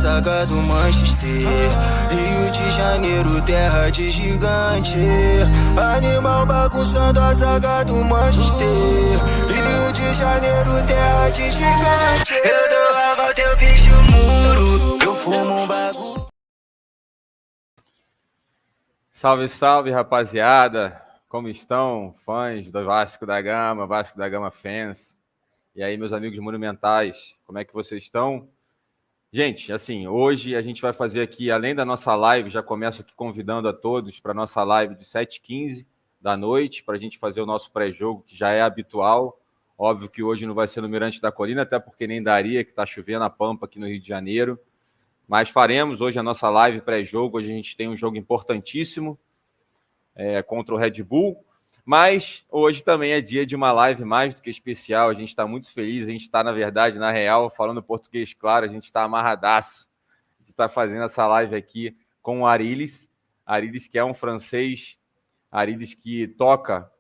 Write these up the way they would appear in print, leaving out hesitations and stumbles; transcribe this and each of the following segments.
zaga do Manchester. Rio de Janeiro, terra de gigante. Animal bagunçando a zaga do Manchester. Rio de Janeiro, terra de gigante. Eu dou água, teu bicho muro. Eu fumo um bagulho. Salve, salve, rapaziada. Como estão, fãs do Vasco da Gama fans? E aí, meus amigos monumentais, como é que vocês estão? Gente, assim, hoje a gente vai fazer aqui, além da nossa live, já começo aqui convidando a todos para a nossa live de 7h15 da noite, para a gente fazer o nosso pré-jogo, que já é habitual. Óbvio que hoje não vai ser no Mirante da Colina, até porque nem daria, que está chovendo a pampa aqui no Rio de Janeiro. Mas faremos hoje a nossa live pré-jogo. Hoje a gente tem um jogo importantíssimo contra o Red Bull. Mas hoje também é dia de uma live mais do que especial. A gente está muito feliz. A gente está, na verdade, na real, falando português claro, a gente está amarradaço. A gente está fazendo essa live aqui com o Arilis. Arilis, que é um francês. Arilis que toca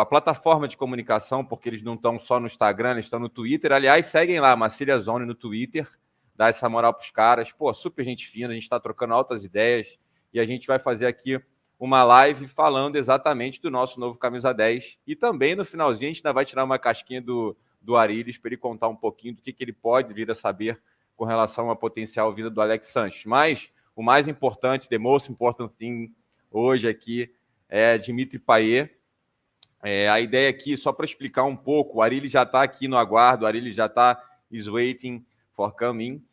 a plataforma de comunicação, porque eles não estão só no Instagram, eles estão no Twitter. Aliás, seguem lá, Massilia Zone no Twitter. Dá essa moral para os caras. Pô, super gente fina, a gente está trocando altas ideias. E a gente vai fazer aqui uma live falando exatamente do nosso novo camisa 10. E também, no finalzinho, a gente ainda vai tirar uma casquinha do Arilis para ele contar um pouquinho do que ele pode vir a saber com relação à potencial vinda do Alexis Sanchez. Mas o mais importante, the most important thing hoje aqui é Dimitri Payet. A ideia aqui, só para explicar um pouco, o Arilis já está aqui no aguardo, o Arilis já está waiting for coming.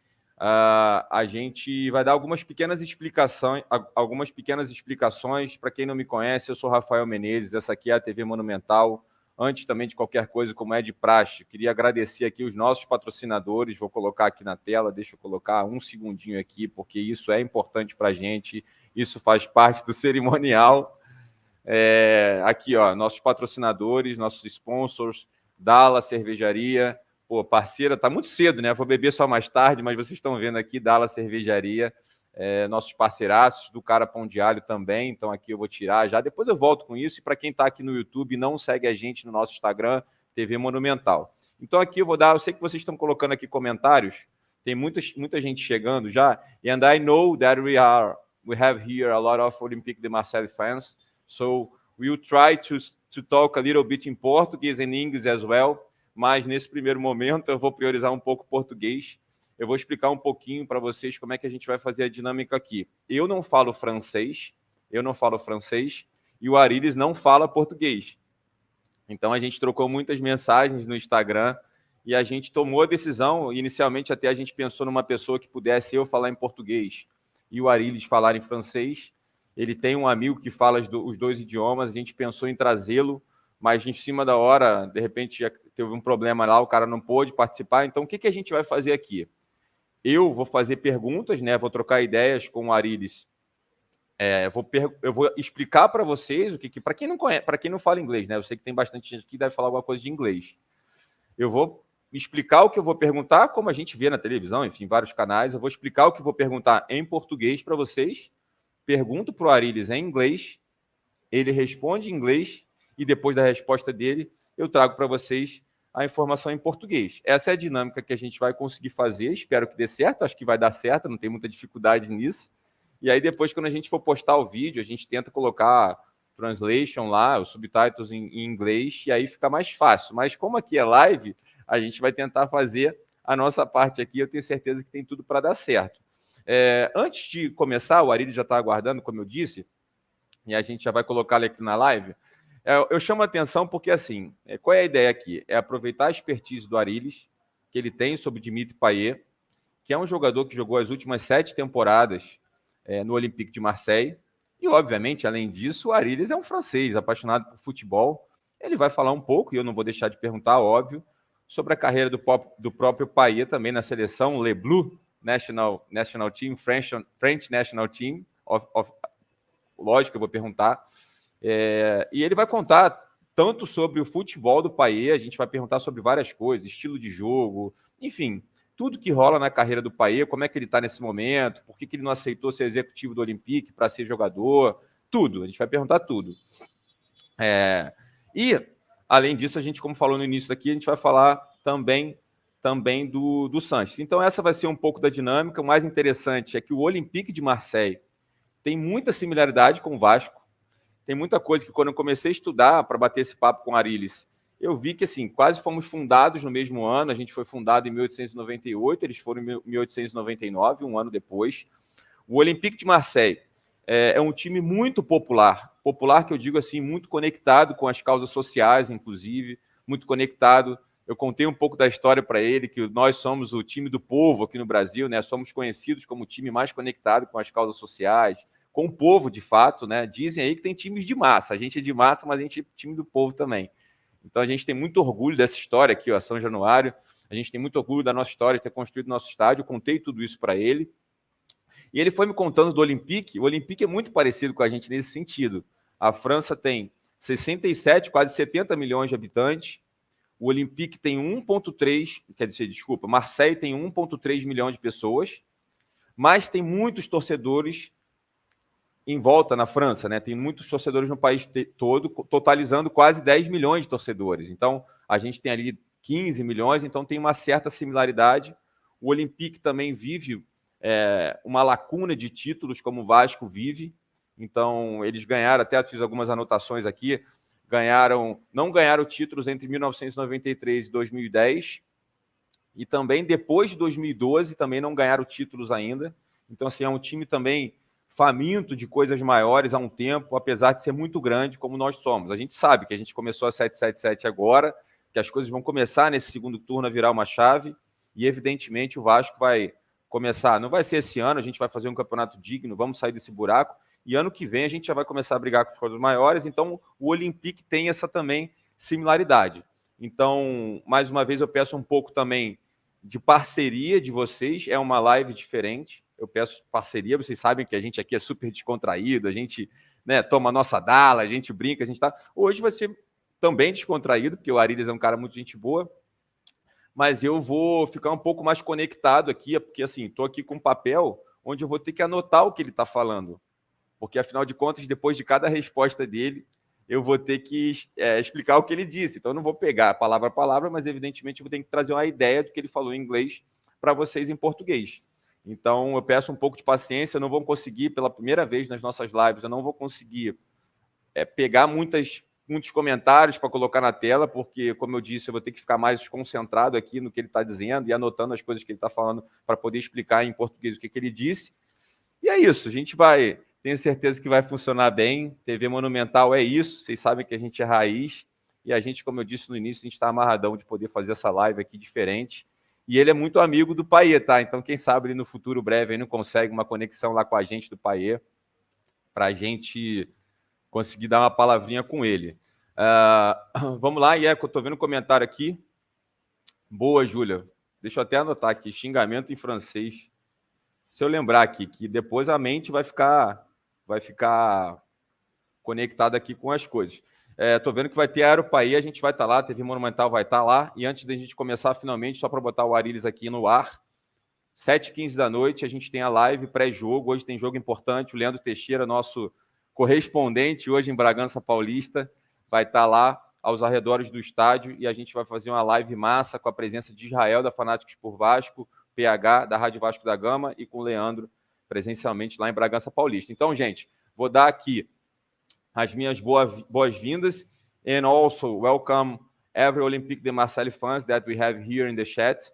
A gente vai dar algumas pequenas explicações. Para quem não me conhece, eu sou Rafael Menezes, essa aqui é a TV Monumental. Antes também de qualquer coisa, como é de praxe, queria agradecer aqui os nossos patrocinadores. Vou colocar aqui na tela, deixa eu colocar um segundinho aqui, porque isso é importante para a gente, isso faz parte do cerimonial. Aqui, ó, nossos patrocinadores, nossos sponsors, Dala Cervejaria. Pô, parceira, tá muito cedo, né? Vou beber só mais tarde, mas vocês estão vendo aqui, Dala Cervejaria, nossos parceiraços, do Cara Pão de Alho também, então aqui eu vou tirar já, depois eu volto com isso, e para quem está aqui no YouTube, não segue a gente no nosso Instagram, TV Monumental. Então aqui eu vou dar, eu sei que vocês estão colocando aqui comentários, tem muita gente chegando já, and I know that we have here a lot of Olympique de Marsseile fans, so we'll try to talk a little bit in Portuguese and English as well. Mas nesse primeiro momento eu vou priorizar um pouco o português. Eu vou explicar um pouquinho para vocês como é que a gente vai fazer a dinâmica aqui. Eu não falo francês, e o Arilis não fala português. Então a gente trocou muitas mensagens no Instagram e a gente tomou a decisão, inicialmente até a gente pensou numa pessoa que pudesse eu falar em português e o Arilis falar em francês. Ele tem um amigo que fala os dois idiomas, a gente pensou em trazê-lo, mas em cima da hora, de repente, já teve um problema lá, o cara não pôde participar. Então, o que a gente vai fazer aqui? Eu vou fazer perguntas, né? Vou trocar ideias com o Arilis. Eu vou explicar para vocês o que para quem não conhece, para quem não fala inglês, né? Eu sei que tem bastante gente que deve falar alguma coisa de inglês. Eu vou explicar o que eu vou perguntar, como a gente vê na televisão, enfim, vários canais. Eu vou explicar o que eu vou perguntar em português para vocês. Pergunto para o Arilis em inglês. Ele responde em inglês. E depois da resposta dele, eu trago para vocês a informação em português. Essa é a dinâmica que a gente vai conseguir fazer, espero que dê certo, acho que vai dar certo, não tem muita dificuldade nisso. E aí depois, quando a gente for postar o vídeo, a gente tenta colocar translation lá, os subtitles em inglês, e aí fica mais fácil. Mas como aqui é live, a gente vai tentar fazer a nossa parte aqui, eu tenho certeza que tem tudo para dar certo. Antes de começar, o Arilis já está aguardando, como eu disse, e a gente já vai colocar ele aqui na live. Eu chamo a atenção porque, assim, qual é a ideia aqui? É aproveitar a expertise do Arilis, que ele tem sobre Dimitri Payet, que é um jogador que jogou as últimas 7 temporadas no Olympique de Marsseille. E, obviamente, além disso, o Arilis é um francês apaixonado por futebol. Ele vai falar um pouco, e eu não vou deixar de perguntar, óbvio, sobre a carreira do próprio Payet também na seleção Le Bleu National Team, French National Team. Lógico, eu vou perguntar. E ele vai contar tanto sobre o futebol do Payet, a gente vai perguntar sobre várias coisas, estilo de jogo, enfim, tudo que rola na carreira do Payet, como é que ele está nesse momento, por que ele não aceitou ser executivo do Olympique para ser jogador, tudo, a gente vai perguntar tudo. E, além disso, a gente, como falou no início aqui, a gente vai falar também também do Sanchez. Então, essa vai ser um pouco da dinâmica. O mais interessante é que o Olympique de Marsseille tem muita similaridade com o Vasco. Tem muita coisa que, quando eu comecei a estudar para bater esse papo com o Arilis, eu vi que, assim, quase fomos fundados no mesmo ano. A gente foi fundado em 1898, eles foram em 1899, um ano depois. O Olympique de Marseille é um time muito popular. Popular, que eu digo assim, muito conectado com as causas sociais, inclusive, muito conectado. Eu contei um pouco da história para ele, que nós somos o time do povo aqui no Brasil, né? Somos conhecidos como o time mais conectado com as causas sociais, com o povo, de fato, né? Dizem aí que tem times de massa. A gente é de massa, mas a gente é time do povo também. Então, a gente tem muito orgulho dessa história aqui, ó, São Januário. A gente tem muito orgulho da nossa história, de ter construído nosso estádio. Eu contei tudo isso para ele. E ele foi me contando do Olympique. O Olympique é muito parecido com a gente nesse sentido. A França tem 67, quase 70 milhões de habitantes. O Olympique tem 1,3, quer dizer, desculpa, Marseille tem 1,3 milhão de pessoas, mas tem muitos torcedores em volta na França, né? Tem muitos torcedores no país todo, totalizando quase 10 milhões de torcedores. Então, a gente tem ali 15 milhões, então tem uma certa similaridade. O Olympique também vive uma lacuna de títulos, como o Vasco vive. Então, eles ganharam, até fiz algumas anotações aqui, não ganharam títulos entre 1993 e 2010, e também depois de 2012 também não ganharam títulos ainda. Então, assim, é um time também faminto de coisas maiores há um tempo, apesar de ser muito grande como nós somos. A gente sabe que a gente começou a 777 agora, que as coisas vão começar nesse segundo turno a virar uma chave, e evidentemente o Vasco vai começar, não vai ser esse ano, a gente vai fazer um campeonato digno, vamos sair desse buraco, e ano que vem a gente já vai começar a brigar com as coisas maiores. Então o Olympique tem essa também similaridade. Então, mais uma vez, eu peço um pouco também de parceria de vocês, é uma live diferente, eu peço parceria, vocês sabem que a gente aqui é super descontraído, a gente, né, toma a nossa dala, a gente brinca, a gente tá... Hoje vai ser também descontraído, porque o Arilis é um cara muito gente boa, mas eu vou ficar um pouco mais conectado aqui, porque assim, estou aqui com um papel onde eu vou ter que anotar o que ele está falando, porque afinal de contas, depois de cada resposta dele, eu vou ter que explicar o que ele disse. Então, eu não vou pegar palavra a palavra, mas evidentemente eu vou ter que trazer uma ideia do que ele falou em inglês para vocês em português. Então, eu peço um pouco de paciência, eu não vou conseguir, pela primeira vez nas nossas lives, eu não vou conseguir pegar muitos comentários para colocar na tela, porque, como eu disse, eu vou ter que ficar mais concentrado aqui no que ele está dizendo e anotando as coisas que ele está falando para poder explicar em português o que ele disse. E é isso, a gente vai... Tenho certeza que vai funcionar bem. TV Monumental é isso, vocês sabem que a gente é raiz, e a gente, como eu disse no início, a gente está amarradão de poder fazer essa live aqui diferente. E ele é muito amigo do Payet, tá? Então, quem sabe ele no futuro breve aí não consegue uma conexão lá com a gente do Payet, para a gente conseguir dar uma palavrinha com ele. Vamos lá, que eu estou vendo um comentário aqui. Boa, Júlia. Deixa eu até anotar aqui, xingamento em francês. Se eu lembrar aqui, que depois a mente vai ficar conectada aqui com as coisas. Estou vendo que vai ter Aeropaí, a gente vai estar lá, a TV Monumental vai estar lá, e antes da gente começar, finalmente, só para botar o Arilis aqui no ar, 7h15 da noite, a gente tem a live pré-jogo, hoje tem jogo importante, o Leandro Teixeira, nosso correspondente hoje em Bragança Paulista, vai estar lá aos arredores do estádio, e a gente vai fazer uma live massa com a presença de Israel, da Fanáticos por Vasco, PH, da Rádio Vasco da Gama, e com o Leandro, presencialmente, lá em Bragança Paulista. Então, gente, vou dar aqui as minhas boas-vindas, and also welcome every Olympique de Marseille fans that we have here in the chat.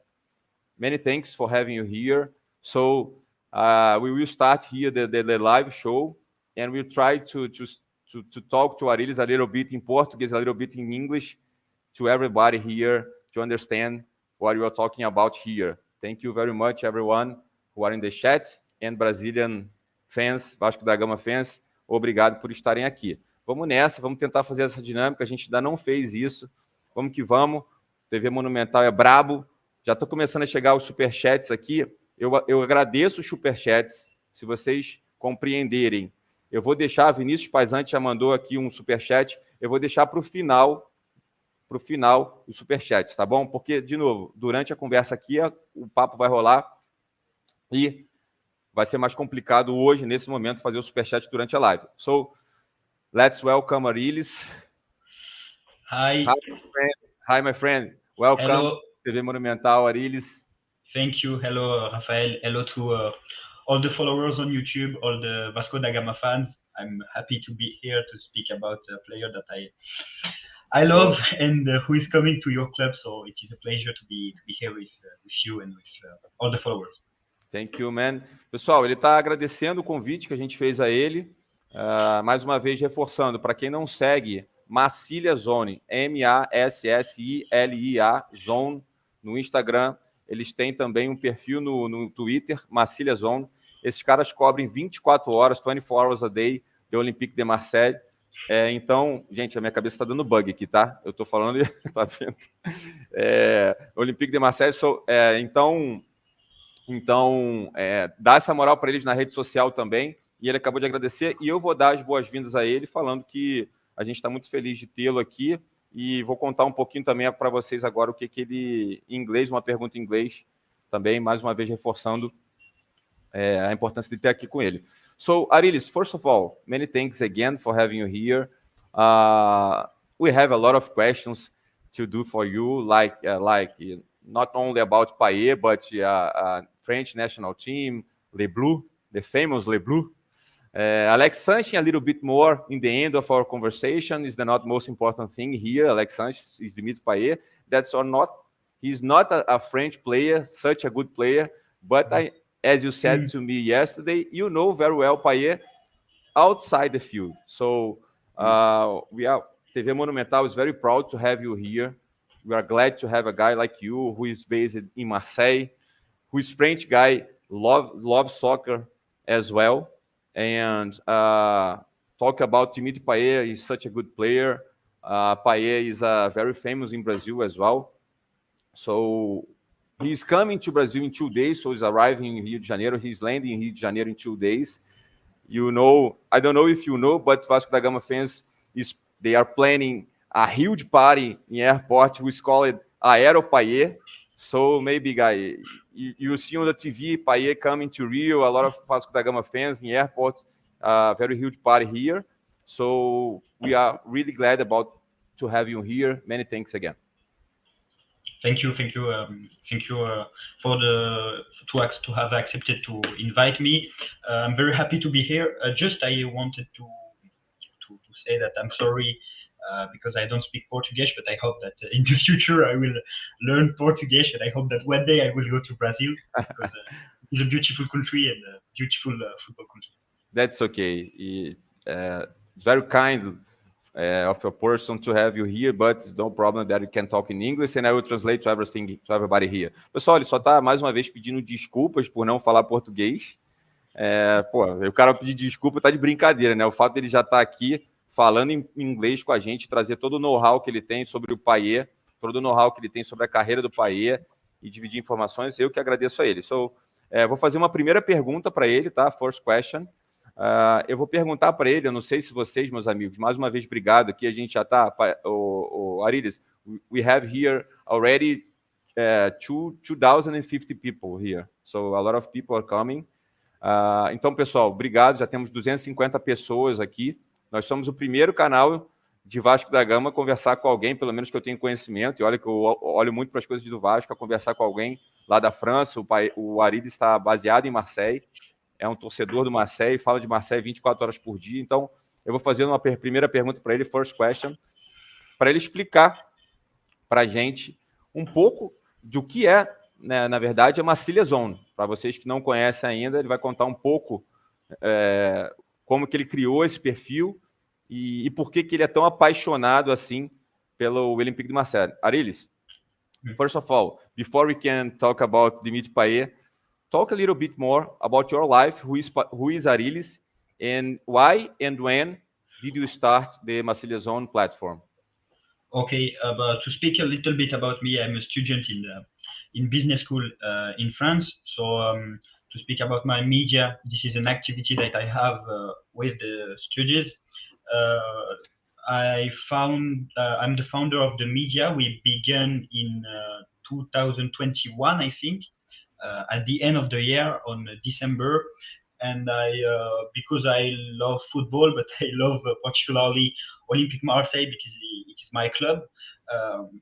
Many thanks for having you here. So we will start here the live show, and we'll try to talk to Arilis a little bit in Portuguese, a little bit in English, to everybody here to understand what we are talking about here. Thank you very much, everyone who are in the chat, and Brazilian fans, Vasco da Gama fans, obrigado por estarem aqui. Vamos nessa, vamos tentar fazer essa dinâmica, a gente ainda não fez isso. Vamos que vamos, TV Monumental é brabo. Já estou começando a chegar os superchats aqui. Eu agradeço os superchats, se vocês compreenderem. Eu vou deixar, Vinícius Paisante já mandou aqui um superchat, eu vou deixar para o final os superchats, tá bom? Porque, de novo, durante a conversa aqui, o papo vai rolar e vai ser mais complicado hoje, nesse momento, fazer o superchat durante a live. So, let's welcome Arilis. Hi. Hi, my friend. Welcome Hello. to TV Monumental, Arilis. Thank you. Hello, Rafael. Hello to all the followers on YouTube, all the Vasco da Gama fans. I'm happy to be here to speak about a player that I love and who is coming to your club. So it is a pleasure to be here with you and with all the followers. Thank you, man. Pessoal, ele está agradecendo o convite que a gente fez a ele. Mais uma vez, reforçando, para quem não segue, Massilia Zone, Massilia Zone, no Instagram. Eles têm também um perfil no Twitter, Massilia Zone. Esses caras cobrem 24 horas, 24 hours a day, de Olympique de Marsseile. Então, gente, a minha cabeça está dando bug aqui, tá? Eu estou falando e tá vendo. Olympique de Marsseile. Então, dá essa moral para eles na rede social também. E ele acabou de agradecer. E eu vou dar as boas-vindas a ele, falando que a gente está muito feliz de tê-lo aqui. E vou contar um pouquinho também para vocês agora o que ele, em inglês, uma pergunta em inglês, também, mais uma vez, reforçando a importância de ter aqui com ele. So, Arilis, first of all, many thanks again for having you here. We have a lot of questions to do for you, like not only about Payet, but French national team, Les Bleus, the famous Les Bleus. Alexis Sanchez, a little bit more in the end of our conversation, is the not most important thing here. Alexis Sanchez is Dimitri Payet. He's not a French player, such a good player, but as you said to me yesterday, you know very well Payet outside the field. So TV Monumental is very proud to have you here. We are glad to have a guy like you who is based in Marseille, who is French guy, loves soccer as well. And talk about Dimitri Payet, he's such a good player. Payet is very famous in Brazil as well. So he's coming to Brazil in 2 days, so he's arriving in Rio de Janeiro. He's landing in Rio de Janeiro in 2 days. You know, I don't know if you know, but Vasco da Gama fans, they are planning a huge party in airport. We call it Aero Payet. So maybe, guy, you see on the TV, Payet coming to Rio, a lot of Vasco da Gama fans in airport, very huge party here. So we are really glad to have you here. Many thanks again. Thank you to have accepted to invite me. I'm very happy to be here. I wanted to say that I'm sorry because I don't speak Portuguese, but I hope that in the future I will learn Portuguese, and I hope that one day I will go to Brazil because it's a beautiful country and a beautiful football country. That's okay. It's very kind of a person to have you here, but no problem that you can talk in English and I will translate to everybody here. Pessoal, ele só está mais uma vez pedindo desculpas por não falar português. O cara pedir desculpa tá de brincadeira, né? O fato dele já estar aqui falando em inglês com a gente, trazer todo o know-how que ele tem sobre o Payet, todo o know-how que ele tem sobre a carreira do Payet e dividir informações, eu que agradeço a ele. Vou fazer uma primeira pergunta para ele, tá? First question. Eu vou perguntar para ele, eu não sei se vocês, meus amigos, mais uma vez, obrigado, aqui a gente já está, Arilis, we have here already 2,050 people here, so a lot of people are coming. Então, pessoal, obrigado, já temos 250 pessoas aqui. Nós somos o primeiro canal de Vasco da Gama a conversar com alguém, pelo menos que eu tenho conhecimento, e olha que eu olho muito para as coisas do Vasco, a conversar com alguém lá da França. O Arilis está baseado em Marseille, é um torcedor do Marseille, fala de Marseille 24 horas por dia. Então, eu vou fazer uma primeira pergunta para ele, first question, para ele explicar para a gente um pouco do que é, né, na verdade, a Massilia Zone. Para vocês que não conhecem ainda, ele vai contar um pouco como que ele criou esse perfil e por que ele é tão apaixonado assim pelo Olympique de Marseille. Arilis, first of all, before we can talk about Dimitri Payet, talk a little bit more about your life. Who is Arilis, and why and when did you start the Massilia Zone platform? Okay, but to speak a little bit about me, I'm a student in business school in France. So to speak about my media, this is an activity that I have with the studies. I'm the founder of the media. We began in 2021, I think, at the end of the year on December. and I because I love football, but I love particularly Olympique Marsseile because it is my club,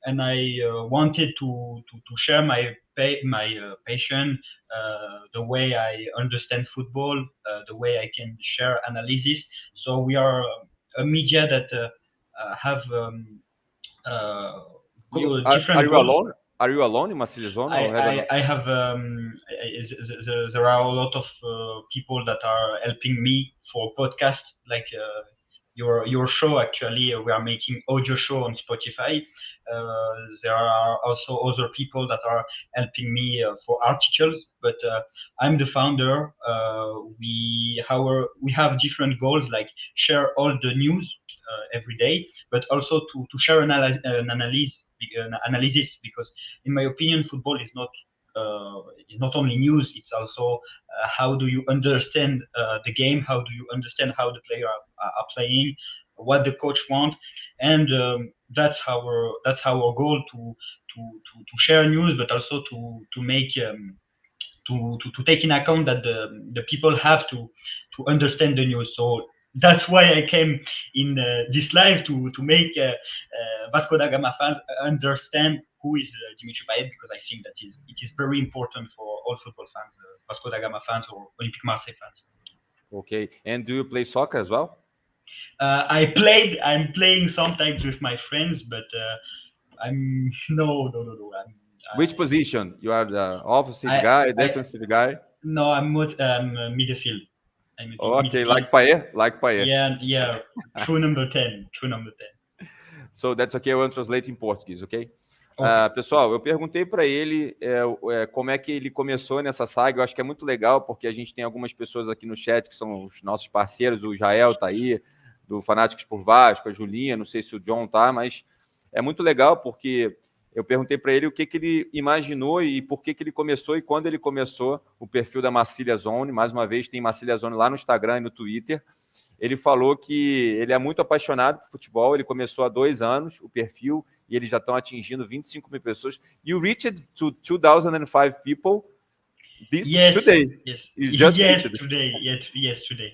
and I wanted to share my passion, the way I understand football, the way I can share analysis. So we are a media that have Are different you goals. alone? Are you alone in Massilia Zone, or have I have there are a lot of people that are helping me for podcast, like your show. Actually, we are making audio show on Spotify. There are also other people that are helping me for articles, but I'm the founder. We have different goals, like share all the news every day, but also to share an analysis, because in my opinion, football is not only news. It's also how do you understand the game? How do you understand how the player are playing? What the coach wants, and that's our goal to share news, but also to make to take in account that the people have to understand the news. So that's why I came in this live to make Vasco da Gama fans understand who is Dimitri Payet, because I think that it is very important for all football fans, Vasco da Gama fans or Olympique Marseille fans. Okay. And do you play soccer as well? I'm playing sometimes with my friends, but I'm no. Which position? You are the offensive I, guy, I defensive guy? no, I'm midfield. I'm Okay, midfield. like Payet? Like Payet. Yeah, true number 10. So that's okay, I will translate in português, ok? Okay. Pessoal, eu perguntei para ele como é que ele começou nessa saga. Eu acho que é muito legal, porque a gente tem algumas pessoas aqui no chat que são os nossos parceiros. O Jael tá aí, do Fanáticos por Vasco, a Julinha, não sei se o John tá, mas é muito legal porque eu perguntei para ele o que ele imaginou e por que ele começou e quando ele começou o perfil da Massilia Zone. Mais uma vez, tem Massilia Zone lá no Instagram e no Twitter. Ele falou que ele é muito apaixonado por futebol, ele começou há 2 anos o perfil e eles já estão atingindo 25 mil pessoas. You reached to 2005 people today. Yes. You just Yes, reached. today. Yes, today.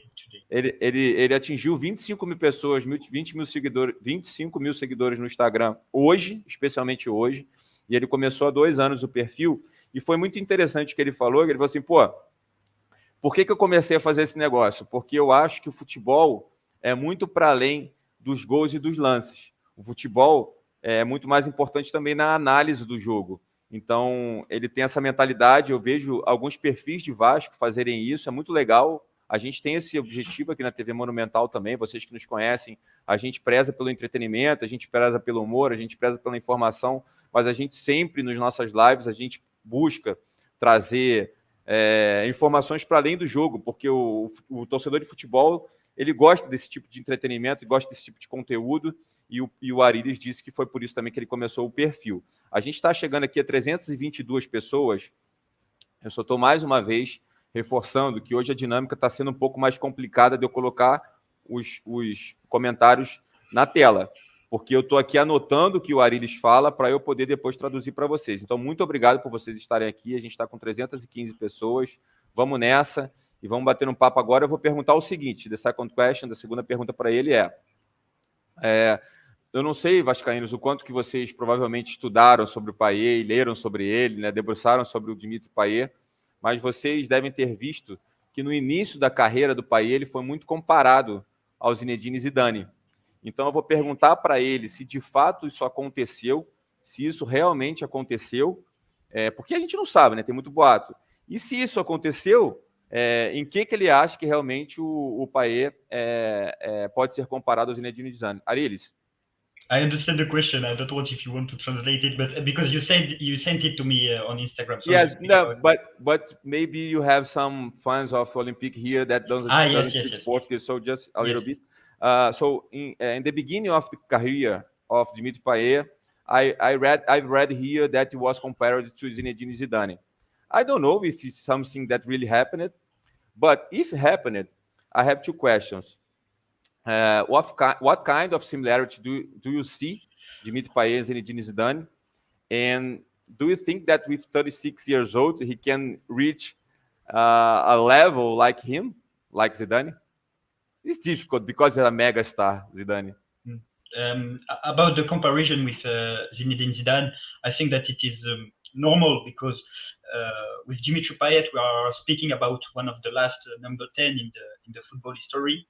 Ele atingiu 25 mil pessoas, 20 mil seguidores, 25 mil seguidores no Instagram hoje, especialmente hoje, e ele começou há 2 anos o perfil, e foi muito interessante o que ele falou assim, por que eu comecei a fazer esse negócio? Porque eu acho que o futebol é muito para além dos gols e dos lances. O futebol é muito mais importante também na análise do jogo. Então, ele tem essa mentalidade, eu vejo alguns perfis de Vasco fazerem isso, é muito legal. A gente tem esse objetivo aqui na TV Monumental também, vocês que nos conhecem, a gente preza pelo entretenimento, a gente preza pelo humor, a gente preza pela informação, mas a gente sempre, nas nossas lives, a gente busca trazer informações para além do jogo, porque o torcedor de futebol, ele gosta desse tipo de entretenimento, gosta desse tipo de conteúdo, e o Arilis disse que foi por isso também que ele começou o perfil. A gente está chegando aqui a 322 pessoas, eu só estou mais uma vez reforçando que hoje a dinâmica está sendo um pouco mais complicada de eu colocar os comentários na tela, porque eu estou aqui anotando o que o Arilis fala para eu poder depois traduzir para vocês. Então, muito obrigado por vocês estarem aqui. A gente está com 315 pessoas. Vamos nessa e vamos bater um papo agora. Eu vou perguntar o seguinte, the second question, da segunda pergunta para ele eu não sei, vascaínos, o quanto que vocês provavelmente estudaram sobre o Payet, leram sobre ele, né, debruçaram sobre o Dimitri Payet, mas vocês devem ter visto que no início da carreira do Payet ele foi muito comparado ao Zinedine Zidane. Então eu vou perguntar para ele se de fato isso aconteceu, se isso realmente aconteceu, porque a gente não sabe, né? Tem muito boato. E se isso aconteceu, em que ele acha que realmente o Payet pode ser comparado ao Zinedine Zidane? Arilis? I understand the question. I don't want if you want to translate it, but because you sent it to me on Instagram. So yes, no, but maybe you have some fans of Olympique here that doesn't speak Portuguese, so just a little bit. So in the beginning of the career of Dimitri Payet, I've read here that he was compared to Zinedine Zidane. I don't know if it's something that really happened, but if it happened, I have 2 questions. What kind of similarity do you see Dimitri Payet and Zinedine Zidane? And do you think that with 36 years old, he can reach a level like him? like Zidane? It's difficult because he's a mega star, Zidane. About the comparison with Zinedine Zidane, I think that it is normal because with Dimitri Payet, we are speaking about one of the last number 10 in the football history.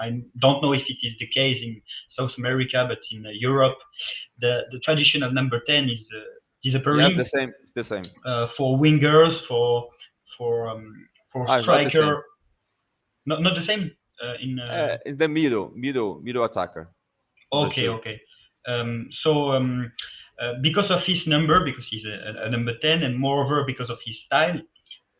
I don't know if it is the case in South America, but in Europe, the tradition of number 10 is disappearing. Yes, it's the same. For wingers, for striker, not the same in the middle attacker. Okay. Because of his number, because he's a number 10, and moreover because of his style,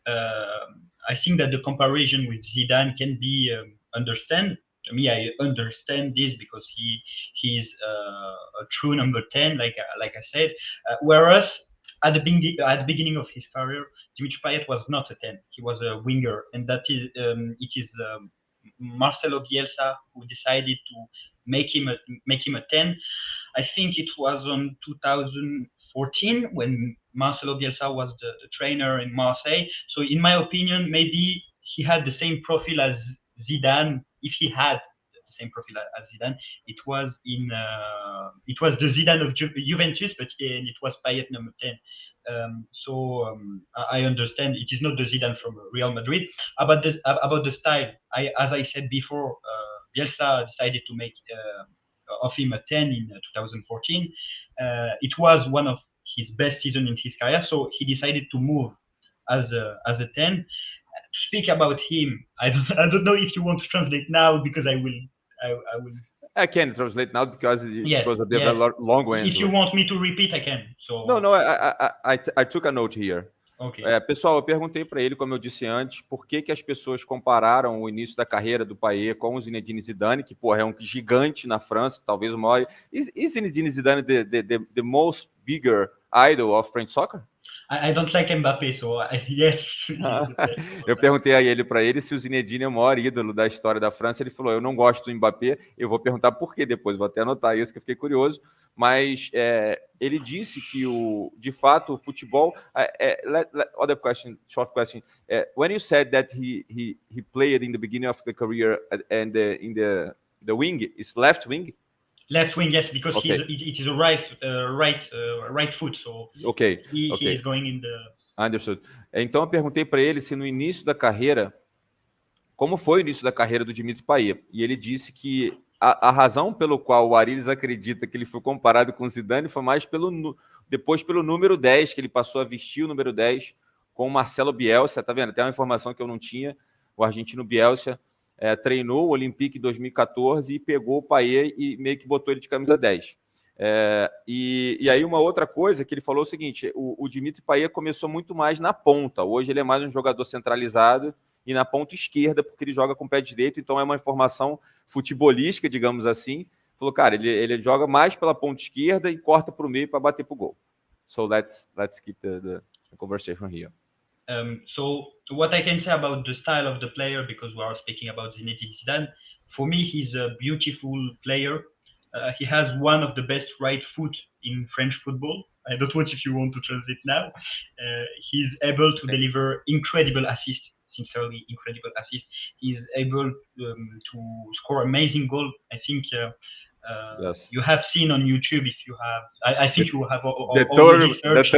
I think that the comparison with Zidane can be understand. To me, I understand this because he's a true number 10, like I said. Whereas at the beginning of his career, Dimitri Payet was not a 10; he was a winger, and that is it is Marcelo Bielsa who decided to make him a 10. I think it was on 2014 when Marcelo Bielsa was the trainer in Marseille. So in my opinion, maybe he had the same profile as Zidane. If he had the same profile as Zidane, it was the Zidane of Juventus, but it was Payet number 10. I understand it is not the Zidane from Real Madrid. About the style, as I said before, Bielsa decided to make of him a 10 in 2014. It was one of his best season in his career, so he decided to move as a 10. To speak about him, I don't know if you want to translate now because I will. I can translate now because it was a bit long answer. If you want me to repeat, I can. So no, I took a note here. Okay. Pessoal, eu perguntei para ele, como eu disse antes, por que as pessoas compararam o início da carreira do Payet com o Zinedine Zidane, que é um gigante na França, talvez o maior. Is Zinedine Zidane the most bigger idol of French soccer? I don't like Mbappé, so yes. Eu perguntei para ele se o Zinedine é o maior ídolo da história da França. Ele falou, eu não gosto do Mbappé. Eu vou perguntar por quê depois, vou até anotar isso, que eu fiquei curioso. Mas ele disse que, de fato, o futebol... Other question, short question. When you said that he played in the beginning of the career and in the wing, is left wing? Left wing, yes, because it is a right foot, so he is going in the... Understood. Então eu perguntei para ele se no início da carreira, como foi o início da carreira do Dimitri Payet, e ele disse que a razão pelo qual o Arilis acredita que ele foi comparado com o Zidane foi mais depois pelo número 10, que ele passou a vestir o número 10 com o Marcelo Bielsa, tá vendo? Tem uma informação que eu não tinha, o argentino Bielsa treinou o Olympique em 2014 e pegou o Payet e meio que botou ele de camisa 10. E aí uma outra coisa que ele falou é o seguinte, o Dimitri Payet começou muito mais na ponta, hoje ele é mais um jogador centralizado e na ponta esquerda, porque ele joga com o pé direito, então é uma informação futebolística, digamos assim. Falou, cara, ele joga mais pela ponta esquerda e corta para o meio para bater para o gol. So let's keep the conversation here. So what I can say about the style of the player, because we are speaking about Zinedine Zidane, for me he's a beautiful player. He has one of the best right foot in French football. I don't know if you want to translate now. He's able to deliver incredible assists, sincerely incredible assists. He's able to score amazing goal. I think yes. You have seen on YouTube if you have. I think you have already searched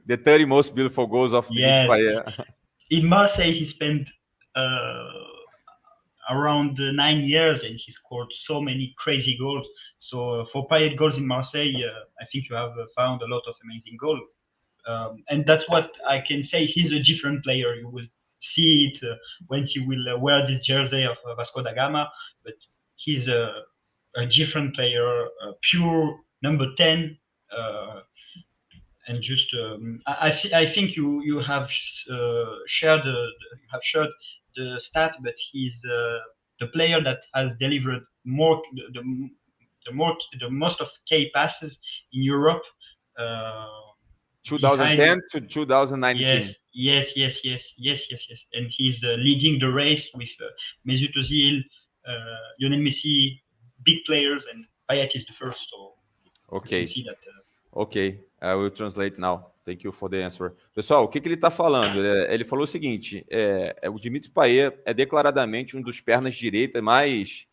the 30 most beautiful goals of Dimitri Payet. In Marseille, he spent around 9 years and he scored so many crazy goals. So for Payet goals in Marseille, I think you have found a lot of amazing goals. And that's what I can say. He's a different player. You will see it when he will wear this jersey of Vasco da Gama. But he's a different player, a pure number 10. And just, I think you have shared the stat, but he's the player that has delivered the most of key passes in Europe. 2010 to 2019. Yes. And he's leading the race with Mesut Özil, Lionel Messi, big players, and Payet is the first. So okay. see that, Okay, I will translate now. Thank you for the answer. Pessoal, o que ele está falando? Ele falou o seguinte, o Dimitri Payet é declaradamente um dos pernas direitas mais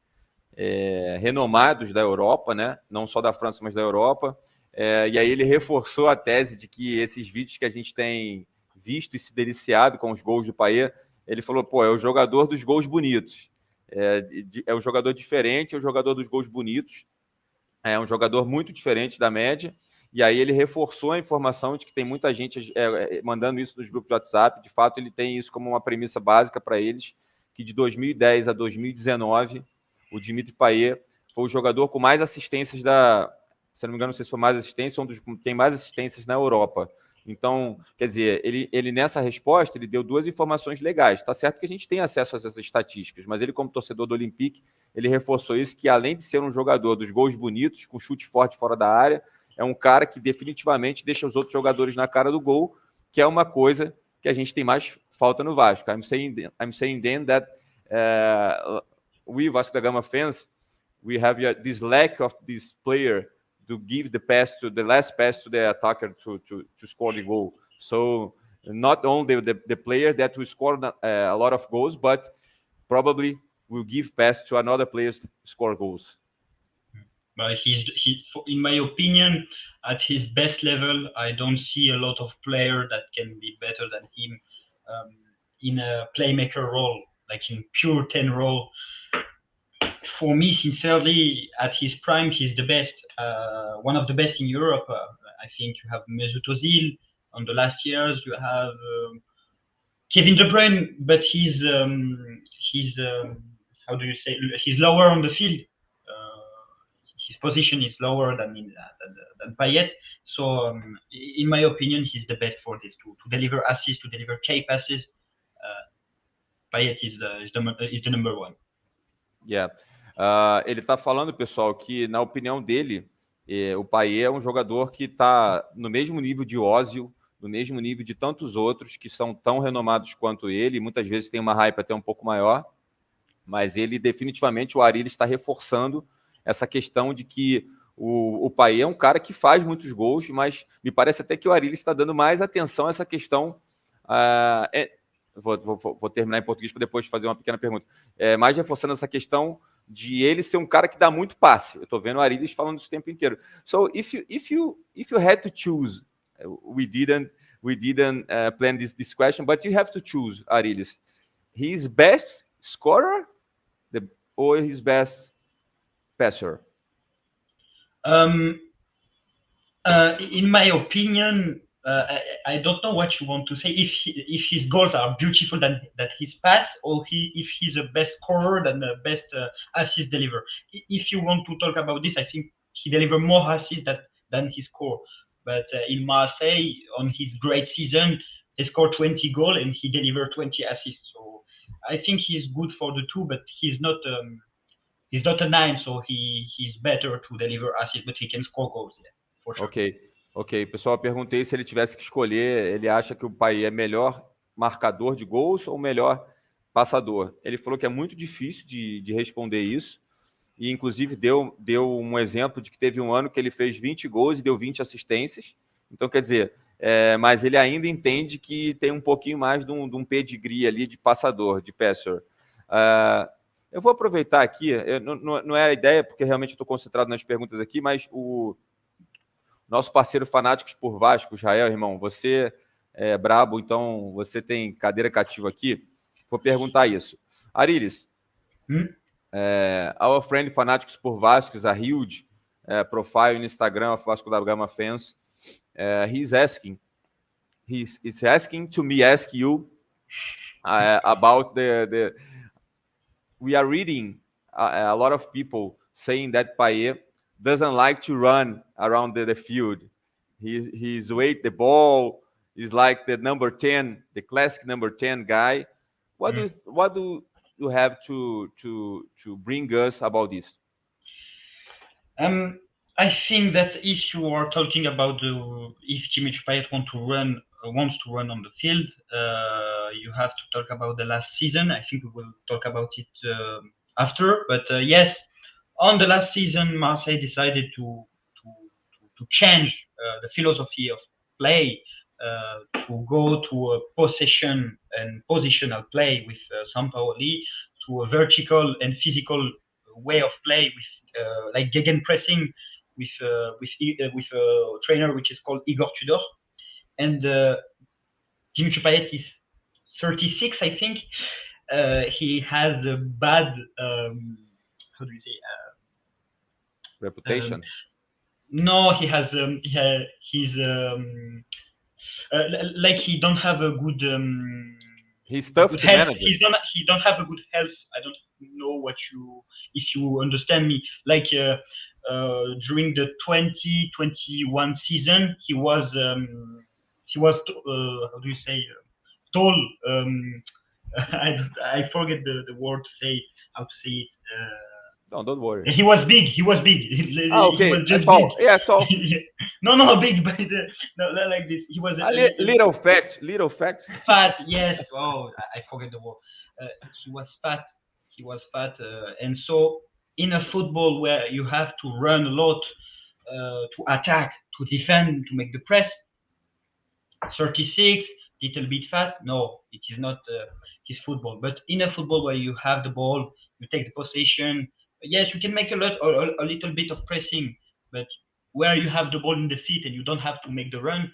renomados da Europa, né? Não só da França, mas da Europa. E aí ele reforçou a tese de que esses vídeos que a gente tem visto e se deliciado com os gols do Payet, ele falou, pô, é o jogador dos gols bonitos. É um jogador diferente, é o jogador dos gols bonitos. É um jogador muito diferente da média. E aí ele reforçou a informação de que tem muita gente mandando isso nos grupos de WhatsApp. De fato, ele tem isso como uma premissa básica para eles, que de 2010 a 2019, o Dimitri Payet foi o jogador com mais assistências se não me engano, não sei se foi mais assistência, um dos que tem mais assistências na Europa. Então, quer dizer, ele nessa resposta, ele deu duas informações legais. Está certo que a gente tem acesso a essas estatísticas, mas ele, como torcedor do Olympique, ele reforçou isso, que além de ser um jogador dos gols bonitos, com chute forte fora da área, é um cara que definitivamente deixa os outros jogadores na cara do gol, que é uma coisa que a gente tem mais falta no Vasco. I'm saying then that we, Vasco da Gama fans, we have this lack of this player to give the last pass to the attacker to score the goal. So not only the player that will score a lot of goals, but probably will give pass to another player to score goals. But in my opinion, at his best level, I don't see a lot of players that can be better than him in a playmaker role, like in pure 10 role. For me, sincerely, at his prime, he's the best, one of the best in Europe. I think you have Mesut Ozil on the last years. You have Kevin De Bruyne, but he's how do you say? He's lower on the field. His position is lower than Payet. So, in my opinion, he's the best for this to deliver assists, to deliver key passes. Payet is the number one. Yeah. Ele está falando, pessoal, que na opinião dele, o Payet é um jogador que está no mesmo nível de Ozil, no mesmo nível de tantos outros que são tão renomados quanto ele, muitas vezes tem uma hype até um pouco maior, mas ele definitivamente, o Ariel está reforçando essa questão de que o Payet é um cara que faz muitos gols, mas me parece até que o Ariel está dando mais atenção a essa questão. Vou terminar em português para depois fazer uma pequena pergunta. Mais reforçando essa questão de ele ser um cara que dá muito passe. Eu estou vendo o Ariel falando isso o tempo inteiro. So, if you had to choose, we didn't plan this question, but you have to choose, Ariel. His best scorer or his best passer? In my opinion, I don't know what you want to say. If his goals are beautiful than his pass, or if he's the best scorer than the best assist deliver. If you want to talk about this, I think he delivered more assists than his score. But in Marseille, on his great season, he scored 20 goals and he delivered 20 assists. So I think he's good for the two, but he's not a 9, so he's better to deliver assists, but he can score goals, yeah, for sure. Ok, pessoal, eu perguntei se ele tivesse que escolher, ele acha que o Payet é melhor marcador de gols ou melhor passador. Ele falou que é muito difícil de responder isso, e inclusive deu um exemplo de que teve um ano que ele fez 20 gols e deu 20 assistências. Então, quer dizer, mas ele ainda entende que tem um pouquinho mais de um pedigree ali de passador, de passer. Eu vou aproveitar aqui, não era a ideia, porque realmente estou concentrado nas perguntas aqui, mas o nosso parceiro Fanáticos por Vasco, Israel, irmão, você é brabo, então você tem cadeira cativa aqui. Vou perguntar isso. Arilis, our friend Fanáticos por Vasco is a huge profile in Instagram of Vasco da Gama fans. He's asking to me, ask you about the we are reading a lot of people saying that Payet doesn't like to run around the field. He's weight the ball is like the number 10, the classic number 10 guy. What do you have to bring us about this? I think that if you are talking about if Dimitri Payet wants to run on the field, you have to talk about the last season. I think we will talk about it after. But yes, on the last season, Marseille decided to change the philosophy of play to go to a possession and positional play with Sampaoli, to a vertical and physical way of play with like gegenpressing with a trainer which is called Igor Tudor. And Dimitri Payet is 36, I think. He has a bad how do you say Reputation. no, he has he's like he don't have a good He's tough good to health. manage. He don't have a good health. I don't know what you, if you understand me. Like during the 2021 season, he was how do you say tall. I forget the word to say, how to say it. No, don't worry. He was big. He was big. Okay. He was just Tall. big. Yeah, tall. no, big, but no, not like this. He was Little fat. Little fat. fat. Yes. Oh, I forget the word. He was fat. He was fat, and so in a football where you have to run a lot, to attack, to defend, to make the press, 36, little bit fat. No, it is not his football. But in a football where you have the ball, you take the possession. Yes, you can make a little bit of pressing, but where you have the ball in the feet and you don't have to make the run,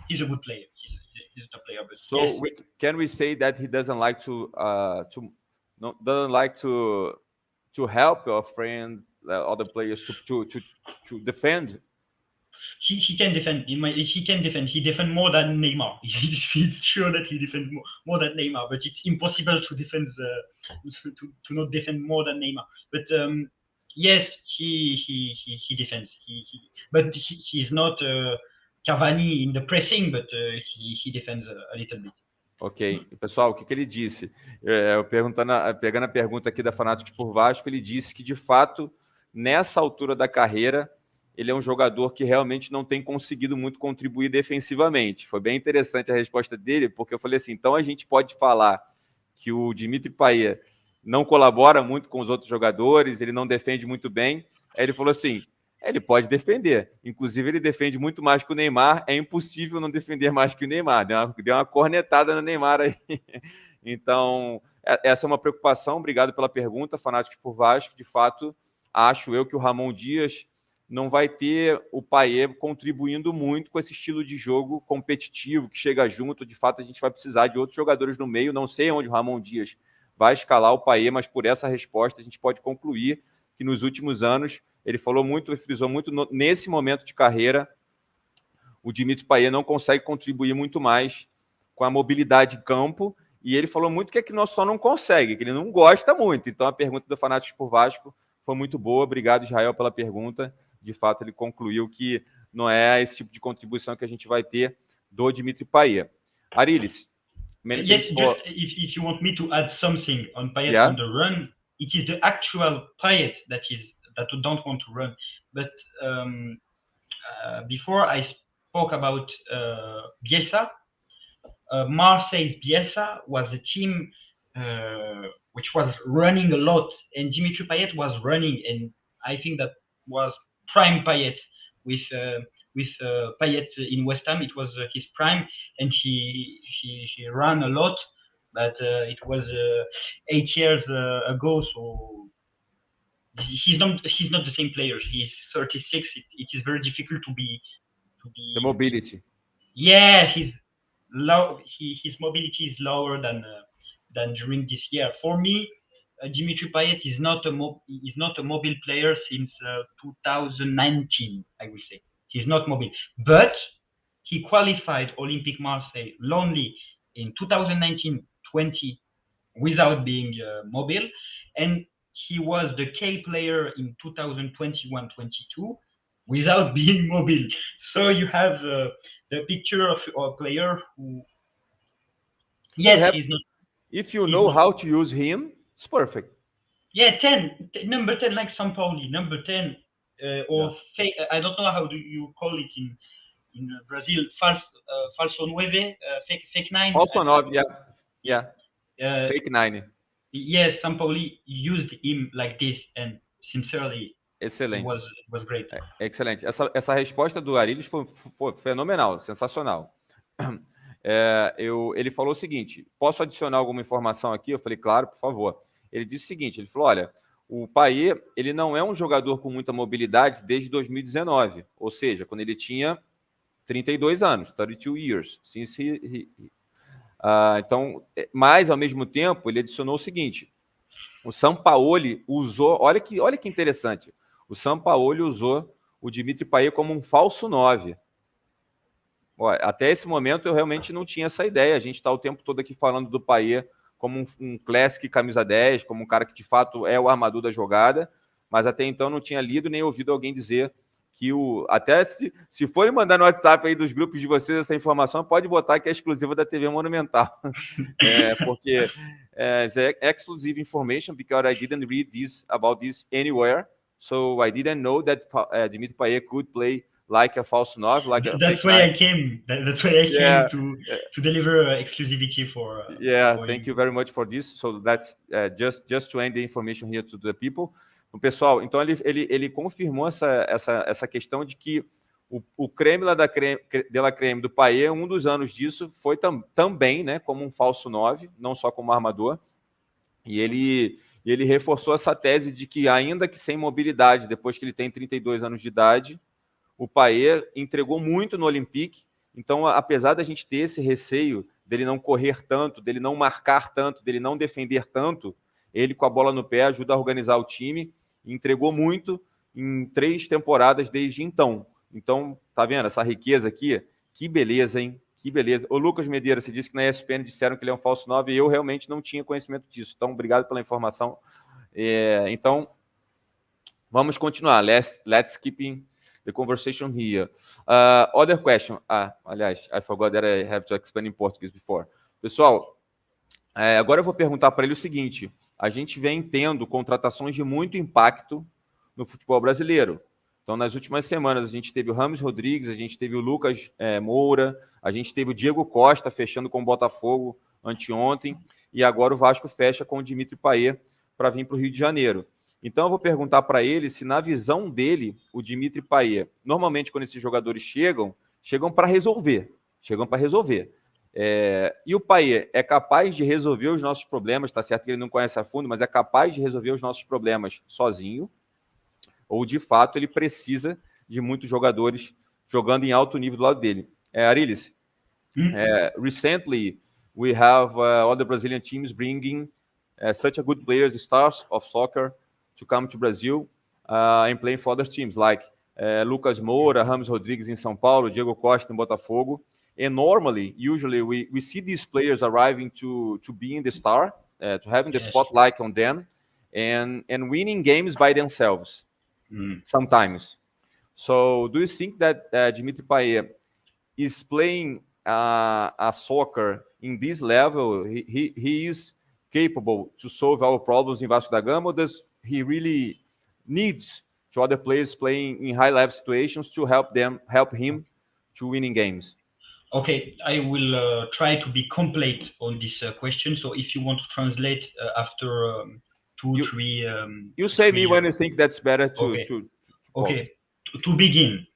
he's a good player. He's a top player. But So yes, can we say that he doesn't like doesn't like to help your friends, other players to defend? he can defend. He can defend. He defend more than Neymar. It's sure that he defends more than Neymar. But it's impossible to defend to not defend more than Neymar. But yes, he defends. But he's not Cavani in the pressing, but he defends a little bit. Ok. Pessoal, o que ele disse? Pegando a pergunta aqui da Fanáticos por Vasco, ele disse que, de fato, nessa altura da carreira, ele é um jogador que realmente não tem conseguido muito contribuir defensivamente. Foi bem interessante a resposta dele, porque eu falei assim, então a gente pode falar que o Dimitri Payet não colabora muito com os outros jogadores, ele não defende muito bem. Aí ele falou assim, ele pode defender. Inclusive, ele defende muito mais que o Neymar. É impossível não defender mais que o Neymar. Deu uma cornetada no Neymar aí. Então, essa é uma preocupação. Obrigado pela pergunta, Fanáticos por Vasco. De fato, acho eu que o Ramon Dias não vai ter o Payet contribuindo muito com esse estilo de jogo competitivo, que chega junto. De fato, a gente vai precisar de outros jogadores no meio. Não sei onde o Ramon Dias vai escalar o Payet, mas por essa resposta a gente pode concluir que nos últimos anos ele falou muito, ele frisou muito, nesse momento de carreira, o Dimitri Payet não consegue contribuir muito mais com a mobilidade de campo, e ele falou muito que é que nós só não consegue, que ele não gosta muito. Então a pergunta do Fanáticos por Vasco foi muito boa. Obrigado, Israel, pela pergunta. De fato, ele concluiu que não é esse tipo de contribuição que a gente vai ter do Dimitri Payet. Arilis, yes, just if you want me to add something on Payet on the run, it is the actual Payet that don't want to run. But before I spoke about Bielsa, Marseile's Bielsa was a team which was running a lot, and Dimitri Payet was running, and I think that was prime Payet with Payet in West Ham. It was his prime, and he ran a lot, but it was 8 years ago, so he's not the same player. He's 36. It is very difficult to be the mobility. Yeah, his mobility is lower than during this year. For me, Dimitri Payet is not a mobile player since 2019. I will say he's not mobile, but he qualified Olympique Marsseile only in 2019-20 without being mobile, and he was the K player in 2021-22 without being mobile. So you have the picture of a player who, yes, he's not. If you know how to use him, it's perfect. Yeah, number 10, like Sampaoli, number 10, or fake. I don't know how do you call it in Brazil. Falso 9, fake 9. Also 9, yeah. Fake 9. Yes, Sampaoli used him like this, and sincerely, excelente. It was great. Excelente. Essa resposta do Arilis foi fenomenal, sensacional. ele falou o seguinte: posso adicionar alguma informação aqui? Eu falei, claro, por favor. Ele disse o seguinte: ele falou, olha, o Payet, ele não é um jogador com muita mobilidade desde 2019, ou seja, quando ele tinha 32 anos, 32 years. Então, mas ao mesmo tempo, ele adicionou o seguinte: o Sampaoli usou, olha que interessante, o Sampaoli usou o Dimitri Payet como um falso 9. Até esse momento eu realmente não tinha essa ideia. A gente está o tempo todo aqui falando do Payet como um classic camisa 10, como um cara que de fato é o armador da jogada, mas até então não tinha lido nem ouvido alguém dizer que até se forem mandar no WhatsApp aí dos grupos de vocês essa informação, pode botar que é exclusiva da TV Monumental. Porque exclusive information, because I didn't read about this anywhere, so I didn't know that Dimitri Payet could play like a false 9, like a That's why I came. That's why I came to deliver exclusivity for. Thank you very much for this. So that's just to end the information here to the people. Pessoal, então ele confirmou essa questão de que o creme lá de la creme do Payet, um dos anos disso foi também, né, como um falso 9, não só como armador. E ele reforçou essa tese de que, ainda que sem mobilidade, depois que ele tem 32 anos de idade, o Payet entregou muito no Olympique. Então, apesar da gente ter esse receio dele não correr tanto, dele não marcar tanto, dele não defender tanto, ele, com a bola no pé, ajuda a organizar o time e entregou muito em 3 temporadas desde então. Então, tá vendo essa riqueza aqui? Que beleza, hein? Que beleza. O Lucas Medeira, você disse que na ESPN disseram que ele é um falso 9 e eu realmente não tinha conhecimento disso. Então, obrigado pela informação. Então, vamos continuar. Let's keep the conversation here. Other question. Aliás, I forgot that I have to explain in Portuguese before. Pessoal, agora eu vou perguntar para ele o seguinte: a gente vem tendo contratações de muito impacto no futebol brasileiro. Então, nas últimas semanas, a gente teve o Rames Rodrigues, a gente teve o Lucas Moura, a gente teve o Diego Costa fechando com o Botafogo anteontem, e agora o Vasco fecha com o Dimitri Payet para vir para o Rio de Janeiro. Então, eu vou perguntar para ele se, na visão dele, o Dimitri Payet, normalmente quando esses jogadores chegam para resolver. E o Payet é capaz de resolver os nossos problemas, está certo que ele não conhece a fundo, mas é capaz de resolver os nossos problemas sozinho, ou de fato ele precisa de muitos jogadores jogando em alto nível do lado dele. Arilis, recently we have other Brazilian teams bringing such a good players, stars of soccer, to come to Brazil and playing for other teams, like Lucas Moura, Rames Rodrigues in São Paulo, Diego Costa in Botafogo. And usually we see these players arriving to being the star, to having the spotlight on them, and winning games by themselves sometimes. So do you think that Dimitri Payet is playing a soccer in this level? He is capable to solve our problems in Vasco da Gama, or does he really needs to other players playing in high-level situations to help him to winning games? Okay, I will try to be complete on this question. So if you want to translate after three... You say me when you think that's better to begin,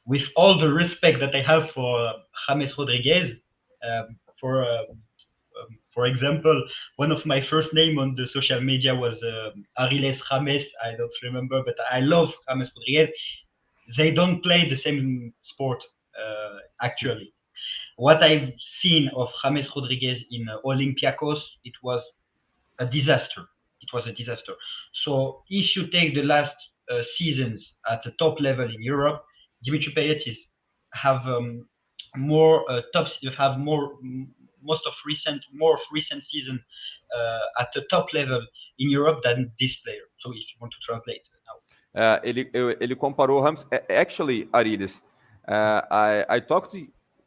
with all the respect that I have for James Rodriguez, for example, one of my first name on the social media was Ariles James. I don't remember, but I love James Rodriguez. They don't play the same sport, actually. What I've seen of James Rodriguez in Olympiacos, it was a disaster. So if you take the last seasons at the top level in Europe, Dimitri Payet have more recent season at the top level in Europe than this player. So if you want to translate now. Ele comparou Ramos. Actually, Arides, I talked.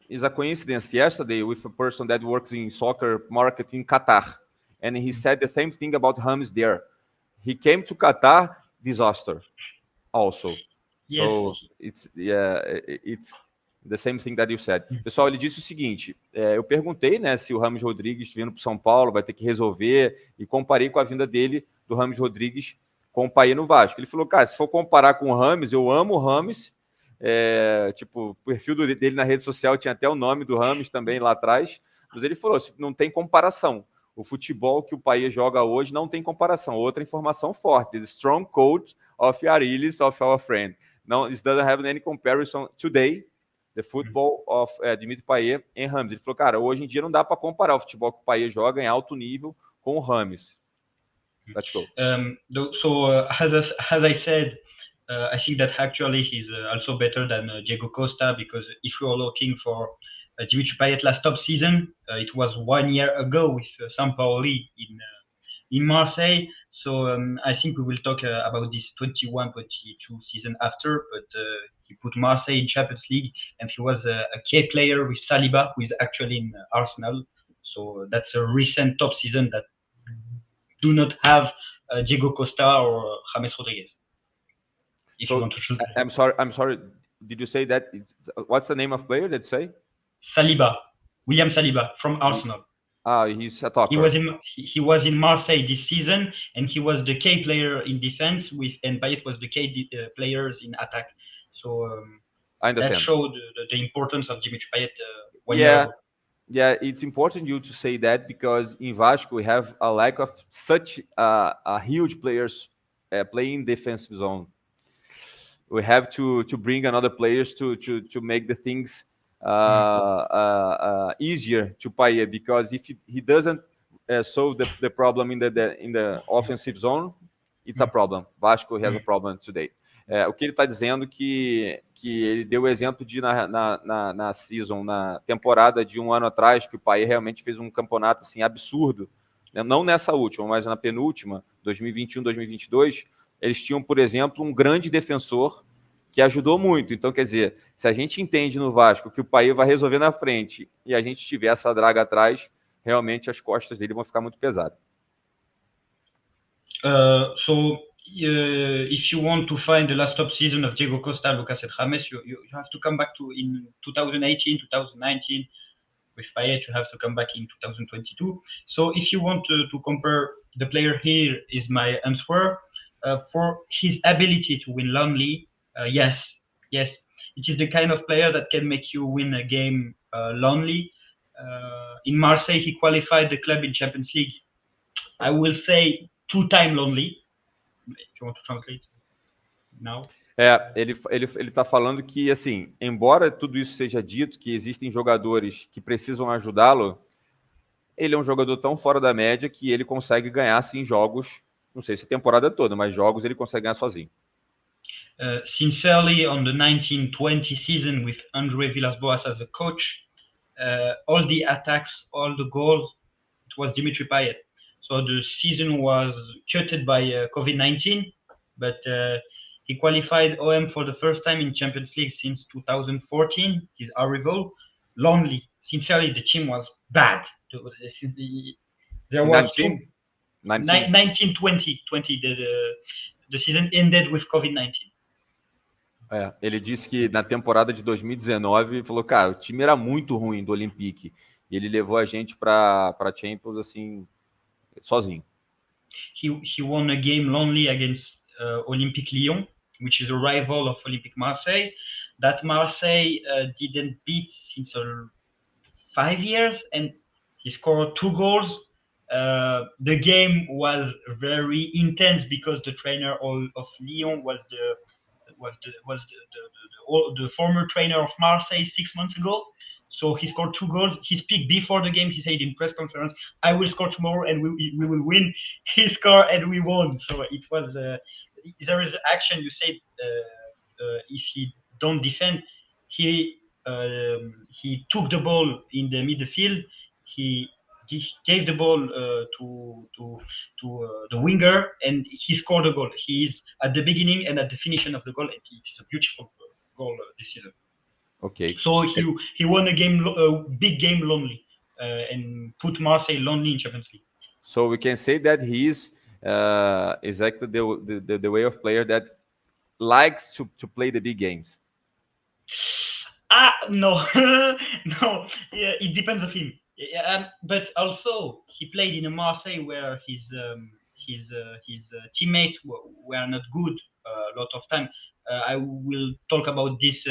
Is a coincidence yesterday with a person that works in soccer market in Qatar, and he said the same thing about Ramos there. He came to Qatar, disaster, also. Yes. So it's the same thing that you said. Pessoal, ele disse o seguinte: eu perguntei, né, se o Rames Rodrigues vindo para São Paulo vai ter que resolver, e comparei com a vinda dele, do Rames Rodrigues, com o Payet no Vasco. Ele falou, cara, se for comparar com o Rames, eu amo o Rames. tipo, o perfil dele na rede social tinha até o nome do Rames também lá atrás, mas ele falou, não tem comparação. O futebol que o Payet joga hoje não tem comparação. Outra informação forte, the strong coach of Arilis of our friend. No, it doesn't have any comparison today, the football of Dimitri Payet e Rames. Ele falou, cara, hoje em dia não dá para comparar o futebol que o Payet joga em alto nível com o Rames. Let's go. As I said, I think that actually he's also better than Diego Costa, because if you are looking for Dimitri Payet last top season, it was 1 year ago with Sampaoli in Marseille. So I think we will talk about this 21-22 season after, but he put Marseille in Champions League, and he was a key player with Saliba, who is actually in Arsenal. So that's a recent top season that do not have Diego Costa or James Rodriguez. If So, you want to choose. I'm sorry. Did you say that? What's the name of player? Let's say Saliba, William Saliba from Arsenal. He's a talker. He was in Marseille this season, and he was the key player in defense and Payet was the key players in attack. So I understand. That showed the importance of Dimitri Payet. Yeah, it's important you to say that, because in Vasco we have a lack of such a huge players playing defensive zone. We have to bring another players to make the things easier to Payet, because if he doesn't solve the problem in the offensive zone, it's a problem. Vasco has a problem today. O que ele está dizendo que ele deu o exemplo de na season, na temporada de um ano atrás, que o Payet realmente fez um campeonato assim absurdo, né? Não nessa última, mas na penúltima, 2021-2022, eles tinham, por exemplo, um grande defensor que ajudou muito. Então, quer dizer, se a gente entende no Vasco que o Payet vai resolver na frente e a gente tiver essa draga atrás, realmente as costas dele vão ficar muito pesadas. If you want to find the last top season of Diego Costa, Lucas and James, you have to come back to in 2018, 2019. With Payet, you have to come back in 2022. So if you want to compare the player, here is my answer. For his ability to win lonely, yes, it is the kind of player that can make you win a game lonely. In Marseille, he qualified the club in Champions League, I will say 2-time lonely. If you want to translate now. Ele está falando que, assim, embora tudo isso seja dito, que existem jogadores que precisam ajudá-lo, ele é um jogador tão fora da média que ele consegue ganhar, assim, jogos, não sei se a temporada toda, mas jogos ele consegue ganhar sozinho. Sincerely, on the 1920 season with André Villas-Boas as a coach, all the attacks, all the goals, it was Dimitri Payet. So the season was cutted by COVID-19, but he qualified OM for the first time in Champions League since 2014. His arrival, lonely. Sincerely, the team was bad. There was 1920. The season ended with COVID-19. Ele disse que na temporada de 2019, ele falou, cara, o time era muito ruim do Olympique. E ele levou a gente para Champions, assim, sozinho. He won a game lonely against Olympique Lyon, which is a rival of Olympique Marseille, that Marseille didn't beat since 5 years, and he scored 2 goals. The game was very intense because the trainer of Lyon was the former trainer of Marseille 6 months ago. So he scored 2 goals. He speak before the game. He said in press conference, "I will score tomorrow and we will win." He scored and we won. So it was there is action. You said if he don't defend, he took the ball in the midfield. He gave the ball to the winger and he scored a goal. He is at the beginning and at the finishing of the goal. It is a beautiful goal this season. Okay. So he won a big game lonely, and put Marseille lonely in Champions League. So we can say that he is exactly the way of player that likes to play the big games. No, no. Yeah, it depends on him. But also he played in a Marseille where his teammates were not good. a lot of time. I will talk about this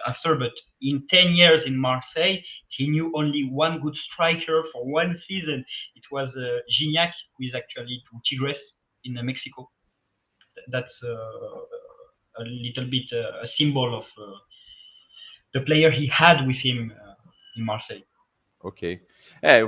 after, but in 10 years in Marseille, he knew only one good striker for one season. It was Gignac, who is actually to Tigres in Mexico. That's a little bit a symbol of the player he had with him in Marseille. Ok.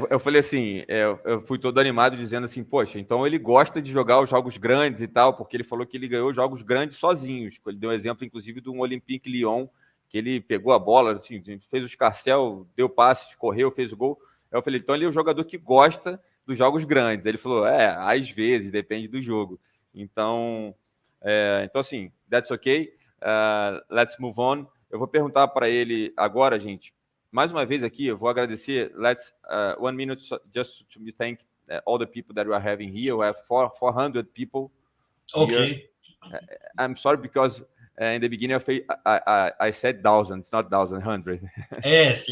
Eu falei assim, eu fui todo animado dizendo assim, poxa, então ele gosta de jogar os jogos grandes e tal, porque ele falou que ele ganhou jogos grandes sozinhos. Ele deu um exemplo, inclusive, de um Olympique Lyon, que ele pegou a bola, assim, fez o escarcel, deu passe, correu, fez o gol. Eu falei, então ele é um jogador que gosta dos jogos grandes. Ele falou, às vezes, depende do jogo. Então assim, that's okay. Let's move on. Eu vou perguntar para ele agora, gente. Mais uma vez aqui, eu vou agradecer. Let's 1 minute just to thank all the people that we are having here. We have 400 people. Okay. Here. I'm sorry because in the beginning I said thousands, not thousand, hundred. Yes.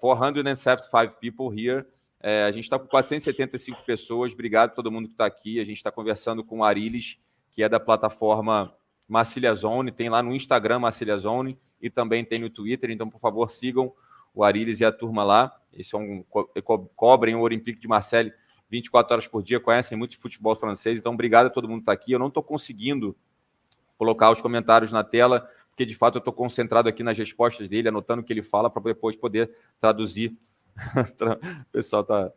475 people here. A gente está com 475 pessoas. Obrigado a todo mundo que está aqui. A gente está conversando com o Arilis, que é da plataforma Massilia Zone. Tem lá no Instagram Massilia Zone e também tem no Twitter. Então, por favor, sigam o Arilis e a turma lá. Eles cobrem o Olympique de Marsseile 24 horas por dia, conhecem muito de futebol francês. Então, obrigado a todo mundo que está aqui. Eu não estou conseguindo colocar os comentários na tela, porque, de fato, eu estou concentrado aqui nas respostas dele, anotando o que ele fala, para depois poder traduzir. O pessoal está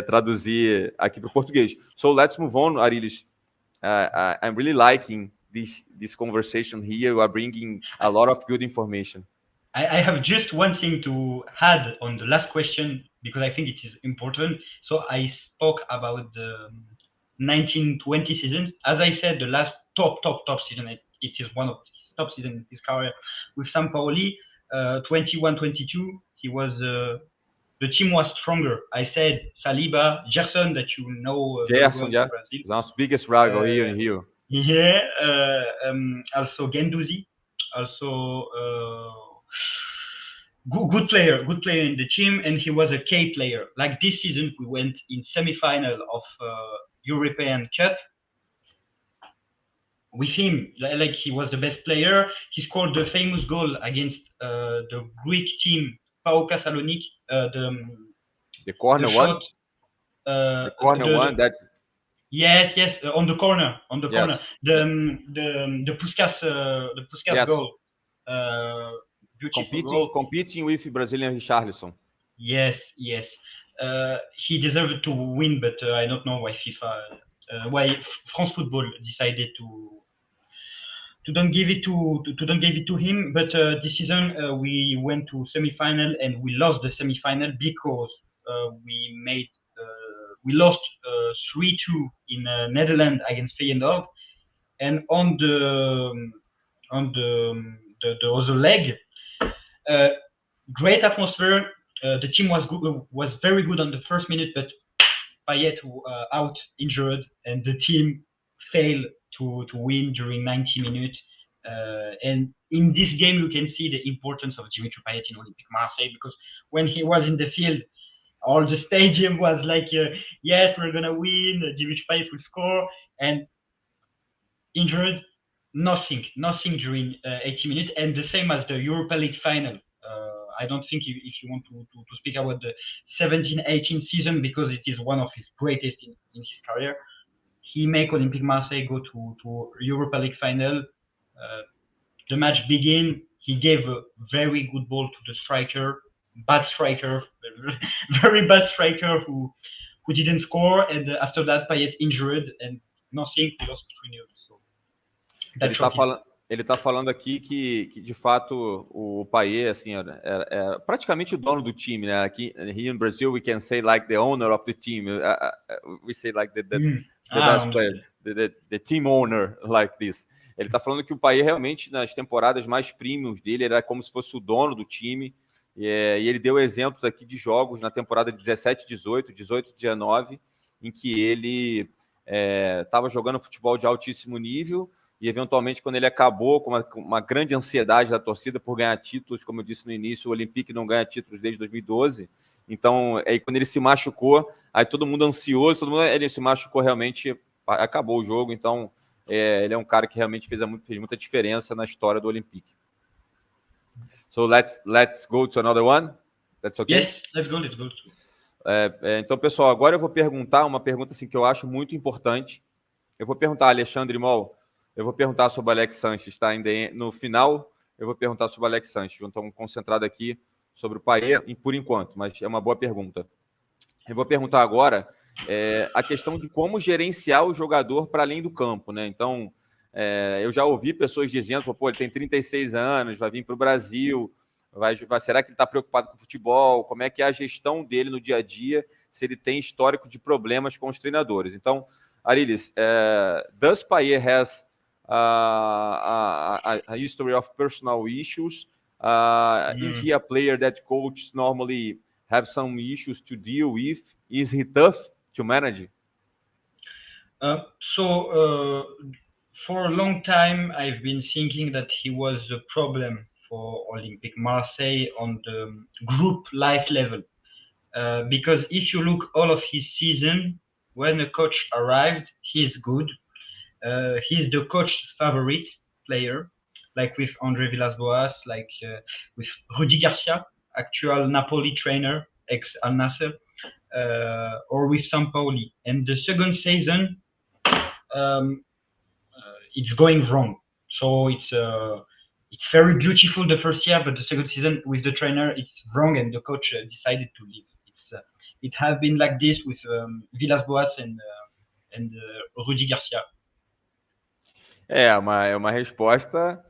traduzir aqui para o português. So, let's move on, Arilis. I'm really liking this conversation here. You are bringing a lot of good information. I have just one thing to add on the last question, because I think it is important. So I spoke about the 1920 season. As I said, the last top season, it is one of his top seasons in his career with Sampaoli. 21-22, he was the team was stronger. I said Saliba, Gerson, that you know. Gerson, yeah, our biggest rival here in Rio. Yeah, also Guendouzi, also good player in the team, and he was a key player. Like this season, we went in semi-final of European Cup with him. Like he was the best player. He scored the famous goal against the Greek team, PAOK Salonique. The corner one. The corner one that. Yes, on the corner. Yes. The Puskas yes. Goal. Beautiful competing with Brazilian Richarlison. Yes. He deserved to win, but I don't know why why France Football decided to don't give it to him. But this season we went to semi-final and we lost the semi-final because we lost 3-2 in Netherlands against Feyenoord, and on the other leg, great atmosphere. The team was very good on the first minute, but Payet out injured, and the team failed to win during 90 minutes. And in this game, you can see the importance of Dimitri Payet in Olympique Marseille, because when he was in the field, all the stadium was like, yes, we're gonna win. Dimitri Payet will score, and injured, nothing during 80 minutes, and the same as the Europa League final. I don't think if you want to speak about the 17-18 season, because it is one of his greatest in his career. He make Olympique Marseille go to Europa League final. The match began. He gave a very good ball to the striker, bad striker, very bad striker who didn't score. And after that, Payet injured and nothing. We lost 3-0. So ele está falando aqui que de fato o Payet assim, é praticamente o dono do time, né? Aqui here in Brazil we can say like the owner of the team. We say like the best player, the team owner, like this. Ele está falando que o Payet realmente nas temporadas mais premiums dele era como se fosse o dono do time. E ele deu exemplos aqui de jogos na temporada 17-18, 18-19, em que ele estava jogando futebol de altíssimo nível. E, eventualmente, quando ele acabou com uma grande ansiedade da torcida por ganhar títulos, como eu disse no início, o Olympique não ganha títulos desde 2012. Então, aí quando ele se machucou, aí todo mundo ansioso, ele se machucou realmente, acabou o jogo. Então, ele é um cara que realmente fez muita diferença na história do Olympique. So let's go to another one. That's okay? Yes, let's go. Então, pessoal, agora eu vou perguntar uma pergunta assim, que eu acho muito importante. Eu vou perguntar, Alexandre Mol, eu vou perguntar sobre Alex Sanchez, tá? No final, eu vou perguntar sobre Alex Sanchez. Estamos concentrados aqui sobre o Payet, por enquanto, mas é uma boa pergunta. Eu vou perguntar agora a questão de como gerenciar o jogador para além do campo, né? Então, eu já ouvi pessoas dizendo, pô, ele tem 36 anos, vai vir para o Brasil, será que ele está preocupado com o futebol? Como é que é a gestão dele no dia a dia, se ele tem histórico de problemas com os treinadores? Então, Arilis, does Payet has a history of personal issues? Is he a player that coaches normally have some issues to deal with? Is he tough to manage? For a long time, I've been thinking that he was a problem for Olympique Marseille on the group life level. Because if you look all of his season, when the coach arrived, he's good. He's the coach's favorite player, like with Andre Villas-Boas, like with Rudi Garcia, actual Napoli trainer, ex-Al Nassr, or with Sampaoli. And the second season, it's going wrong. So it's very beautiful the first year, but the second season with the trainer, it's wrong, and the coach decided to leave. It has been like this with Villas-Boas and Rudi Garcia. É uma resposta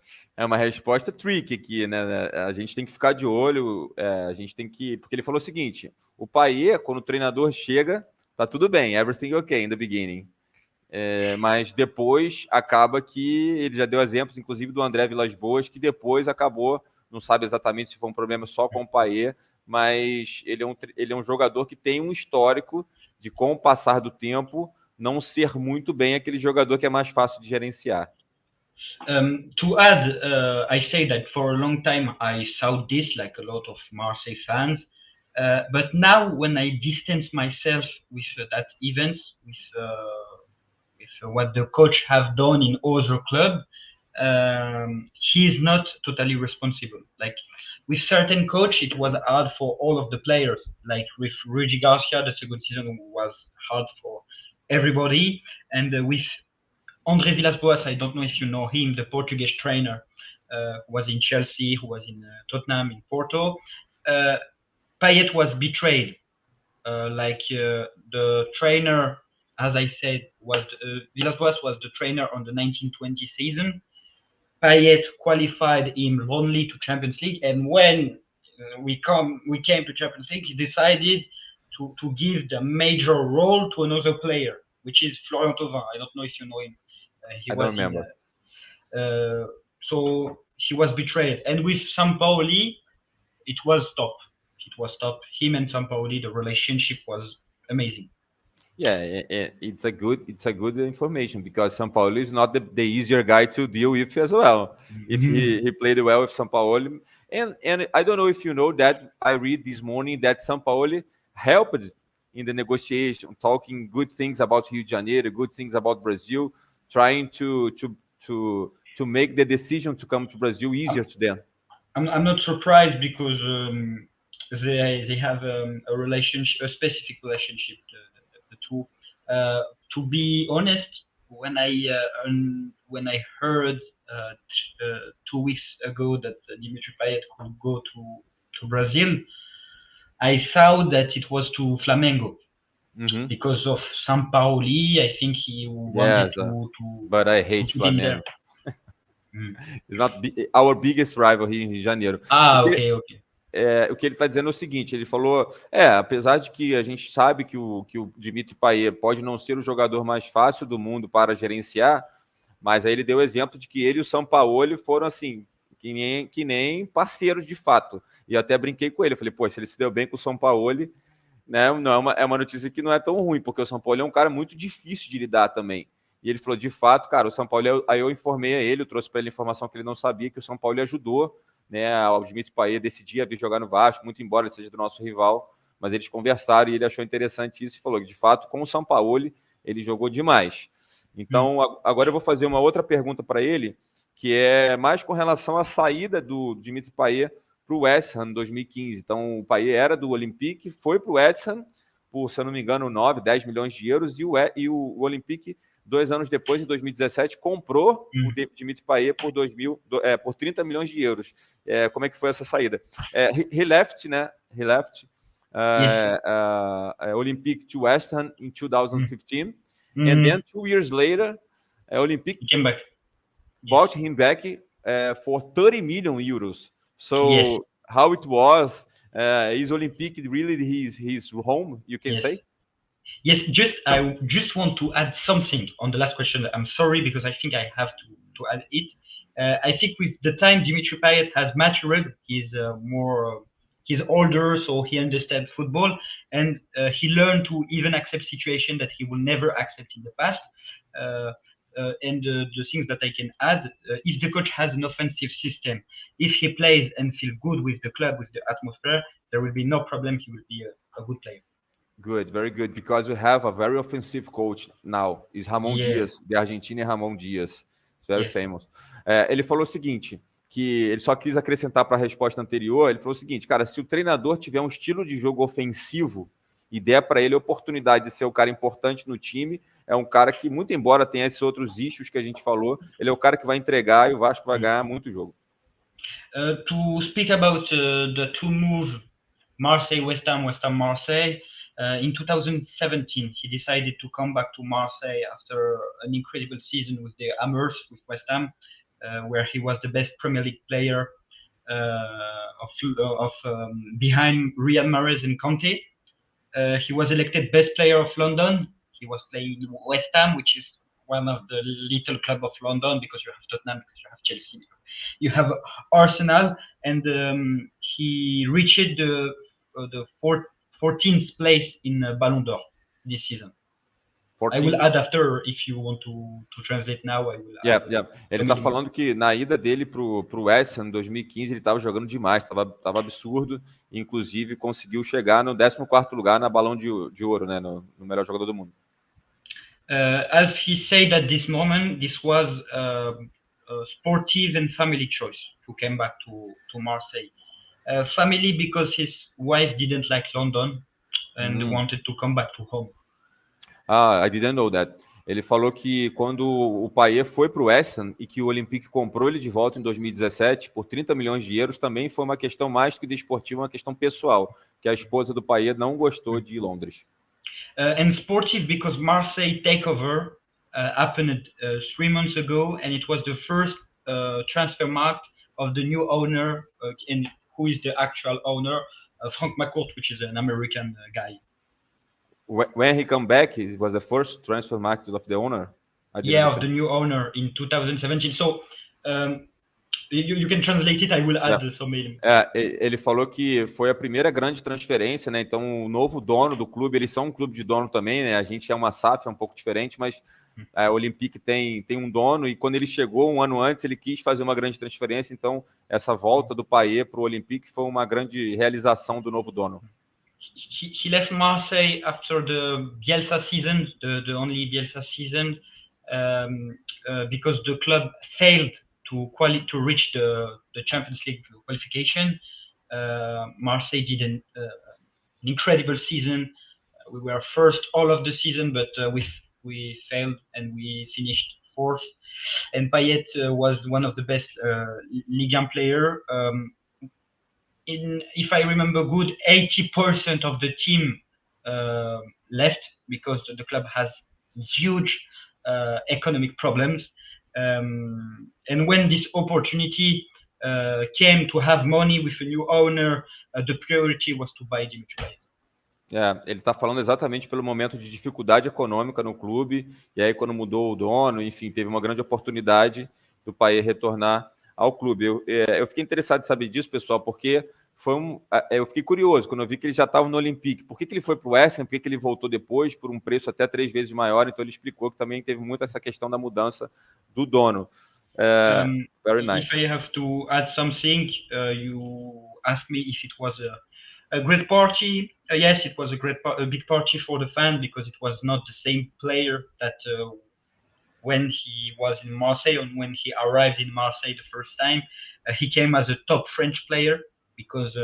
tricky aqui, né? A gente tem que ficar de olho, porque ele falou o seguinte: o Payet, quando o treinador chega, tá tudo bem, everything okay in the beginning. Mas depois acaba que ele já deu exemplos, inclusive do André Villas-Boas, que depois acabou, não sabe exatamente se foi um problema só com o Payet, mas ele é um jogador que tem um histórico de, com o passar do tempo, não ser muito bem aquele jogador que é mais fácil de gerenciar. To add, I say that for a long time I saw this like a lot of Marseille fans, but now when I distance myself with that events, with what the coach have done in other club, he's not totally responsible. Like with certain coach, it was hard for all of the players. Like with Rudi Garcia, the second season was hard for everybody, and with Andre Villas-Boas, I don't know if you know him, the Portuguese trainer, who was in Chelsea, who was in Tottenham, in Porto. Payet was betrayed. The trainer, as I said, Villas-Boas was the trainer on the 1920 season. Payet qualified him only to Champions League, and when we came to Champions League, he decided to give the major role to another player, which is Florian Thauvin. I don't know if you know him. I don't remember. So he was betrayed. And with Sampaoli, it was top. Him and Sampaoli, the relationship was amazing. Yeah, it's a good information, because Sampaoli is not the easier guy to deal with as well. If he played well with Sampaoli, and I don't know if you know that I read this morning that Sampaoli helped in the negotiation, talking good things about Rio de Janeiro, good things about Brazil, trying to make the decision to come to Brazil easier to them. I'm not surprised, because they have a relationship, a specific relationship. The two. To be honest, when I heard 2 weeks ago that Dimitri Payet could go to Brazil, I thought that it was to Flamengo. Because of Sampaoli, I think he wanted to. But I hate Flamengo. It's not our biggest rival here in Rio de Janeiro. Okay. O que ele está dizendo é o seguinte: ele falou, apesar de que a gente sabe que o Dimitri Payet pode não ser o jogador mais fácil do mundo para gerenciar, mas aí ele deu o exemplo de que ele e o Sampaoli foram assim, que nem parceiros de fato. E eu até brinquei com ele, falei, se ele se deu bem com o Sampaoli, né, não é uma notícia que não é tão ruim, porque o Sampaoli é um cara muito difícil de lidar também. E ele falou, de fato, cara, o Sampaoli, aí eu informei a ele, eu trouxe para ele informação que ele não sabia, que o Sampaoli ajudou, né, ao Dimitri Payet decidir a vir jogar no Vasco, muito embora ele seja do nosso rival, mas eles conversaram e ele achou interessante isso e falou que, de fato, com o Sampaoli, ele jogou demais. Então, agora eu vou fazer uma outra pergunta para ele, que é mais com relação à saída do Dimitri Payet para o West Ham em 2015. Então, o Payet era do Olympique, foi para o West Ham por, se eu não me engano, 9, 10 milhões de euros, e o Olympique, 2 anos depois, em 2017, comprou o Dimitri Payet por 30 milhões de euros. Como é que foi essa saída? He left, né? He left Olympique to West Ham in 2015, and then 2 years later, Olympique came back. bought him back for 30 million euros. So how it was? Is Olympique really his home? You can say? Yes, I just want to add something on the last question. I'm sorry because I think I have to add it. I think with the time Dimitri Payet has matured, he's he's older, so he understands football, and he learned to even accept situations that he will never accept in the past. And the things that I can add, if the coach has an offensive system, if he plays and feel good with the club, with the atmosphere, there will be no problem. He will be a good player. Good, very good, because we have a very offensive coach now. Is Ramon Dias, de Argentina, Ramon Dias. It's very famous. Ele falou o seguinte, que ele só quis acrescentar para a resposta anterior, ele falou o seguinte, cara, se o treinador tiver um estilo de jogo ofensivo e der para ele a oportunidade de ser o cara importante no time, é um cara que, muito embora tenha esses outros issues que a gente falou, ele é o cara que vai entregar e o Vasco vai ganhar muito jogo. To speak about the two move, Marseille, West Ham, Marseille, in 2017, he decided to come back to Marseille after an incredible season with the Hammers, with West Ham, where he was the best Premier League player behind Riyad Mahrez and Conte. He was elected best player of London. He was playing West Ham, which is one of the little club of London, because you have Tottenham, because you have Chelsea, you have Arsenal, and he reached the 14th place in Ballon d'Or this season. 14. I will add after, if you want to translate now, I will add. Ele está falando que na ida dele para o West Ham em 2015, ele estava jogando demais, estava absurdo, inclusive conseguiu chegar no 14º lugar na Balão de Ouro, né, no melhor jogador do mundo. As he said at this moment, this was a sportive and family choice to come back to Marseille. Family because his wife didn't like London and wanted to come back to home. I didn't know that. Ele falou que quando o Payet foi para o West Ham e que o Olympique comprou ele de volta em 2017 por 30 milhões de euros, também foi uma questão mais que desportiva, uma questão pessoal, que a esposa do Payet não gostou de Londres. And sportive because Marseille takeover happened 3 months ago, and it was the first transfer market of the new owner, and who is the actual owner, Frank McCourt, which is an American guy. When he come back, it was the first transfer market of the owner? Of the new owner in 2017. So you can translate it, I will add some. Ele falou que foi a primeira grande transferência, né? Então o novo dono do clube, eles são um clube de dono também, né? A gente é uma SAF, é um pouco diferente, mas o Olympique tem um dono, e quando ele chegou um ano antes, ele quis fazer uma grande transferência, então essa volta do Payet para o Olympique foi uma grande realização do novo dono. He left Marseille after the Bielsa season, the only Bielsa season, because the club failed to reach the Champions League qualification. Marseille did an incredible season. We were first all of the season, but we failed and we finished 4th. And Payet was one of the best Ligue 1 player. If I remember good, 80% of the team left because the club has huge economic problems. And when this opportunity came to have money with a new owner, the priority was to buy Dimitri Payet. Ele está falando exatamente pelo momento de dificuldade econômica no clube, e aí quando mudou o dono, enfim, teve uma grande oportunidade do Payet retornar ao clube. Eu fiquei interessado em saber disso, pessoal, porque eu fiquei curioso quando eu vi que ele já estava no Olympique. Por que ele foi para o West Ham? Por que ele voltou depois por um preço até 3 vezes maior? Então ele explicou que também teve muito essa questão da mudança do dono. Very nice. If I have to add something, you asked me if it was a great party. Yes, it was a big party for the fan, because it was not the same player that when he was in Marseille and when he arrived in Marseille the first time. He came as a top French player because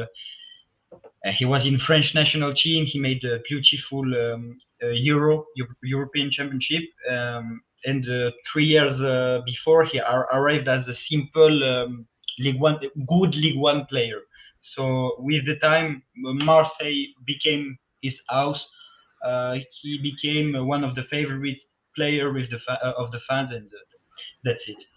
he was in French national team. He made a beautiful European Championship, and 3 years before he arrived as a simple good League One player. So with the time, Marseille became his house. He became one of the favorite player with of the fans, and that's it.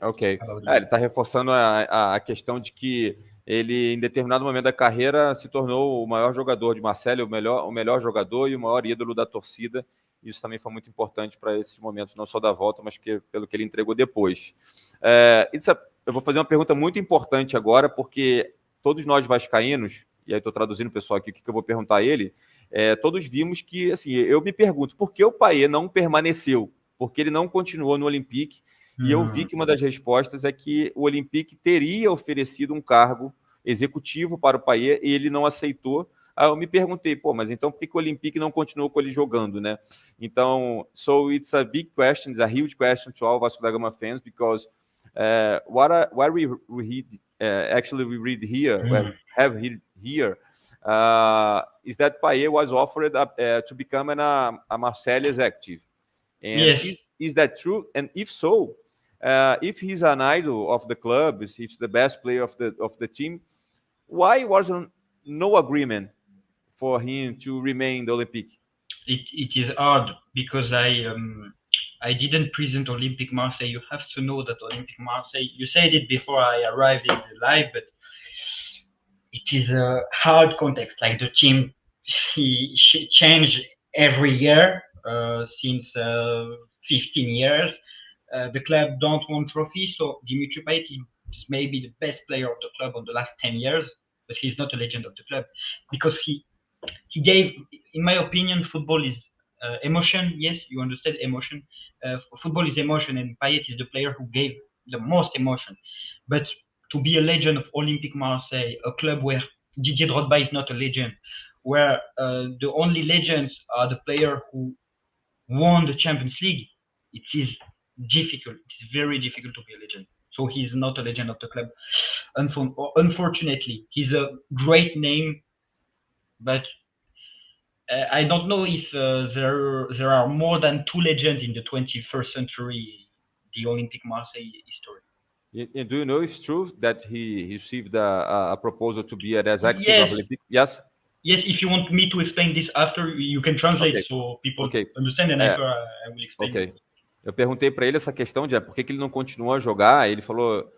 Ok. Ele está reforçando a questão de que ele, em determinado momento da carreira, se tornou o maior jogador de Marsseile, o melhor jogador e o maior ídolo da torcida. Isso também foi muito importante para esses momentos, não só da volta, mas pelo que ele entregou depois. Eu vou fazer uma pergunta muito importante agora, porque todos nós vascaínos, e aí estou traduzindo o pessoal aqui o que eu vou perguntar a ele, todos vimos que, assim, eu me pergunto, por que o Payet não permaneceu? Por que ele não continuou no Olympique? E eu vi que uma das respostas é que o Olympique teria oferecido um cargo executivo para o Payet e ele não aceitou. Aí eu me perguntei, mas então por que o Olympique não continuou com ele jogando, né? Então, so it's a big question, it's a huge question to all Vasco da Gama fans, because what we read, actually we read here, have here, is that Payet was offered to become a Marsseille executive. And yes. Is that true? And if so, if he's an idol of the club, if he's the best player of the team, why wasn't no agreement for him to remain in the Olympique? It is hard because I didn't present Olympique Marseille. You have to know that Olympique Marseille, you said it before I arrived in the live, but it is a hard context. Like the team, he changed every year since 15 years. The club don't want trophies, so Dimitri Payet is maybe the best player of the club on the last 10 years, but he's not a legend of the club because he gave, in my opinion, football is emotion. Yes, you understand emotion. Football is emotion, and Payet is the player who gave the most emotion. But to be a legend of Olympique Marseille, a club where Didier Drogba is not a legend, where the only legends are the player who won the Champions League, it is difficult. It's very difficult to be a legend. So he's not a legend of the club. Unfortunately, he's a great name, but I don't know if there are more than two legends in the 21st century, the Olympique Marseille history. And do you know it's true that he received a proposal to be an executive of Olympique? Yes. Yes, if you want me to explain this after, you can translate so people understand, and after I will explain. Ok. Eu perguntei para ele essa questão de por que ele não continuou a jogar. Ele falou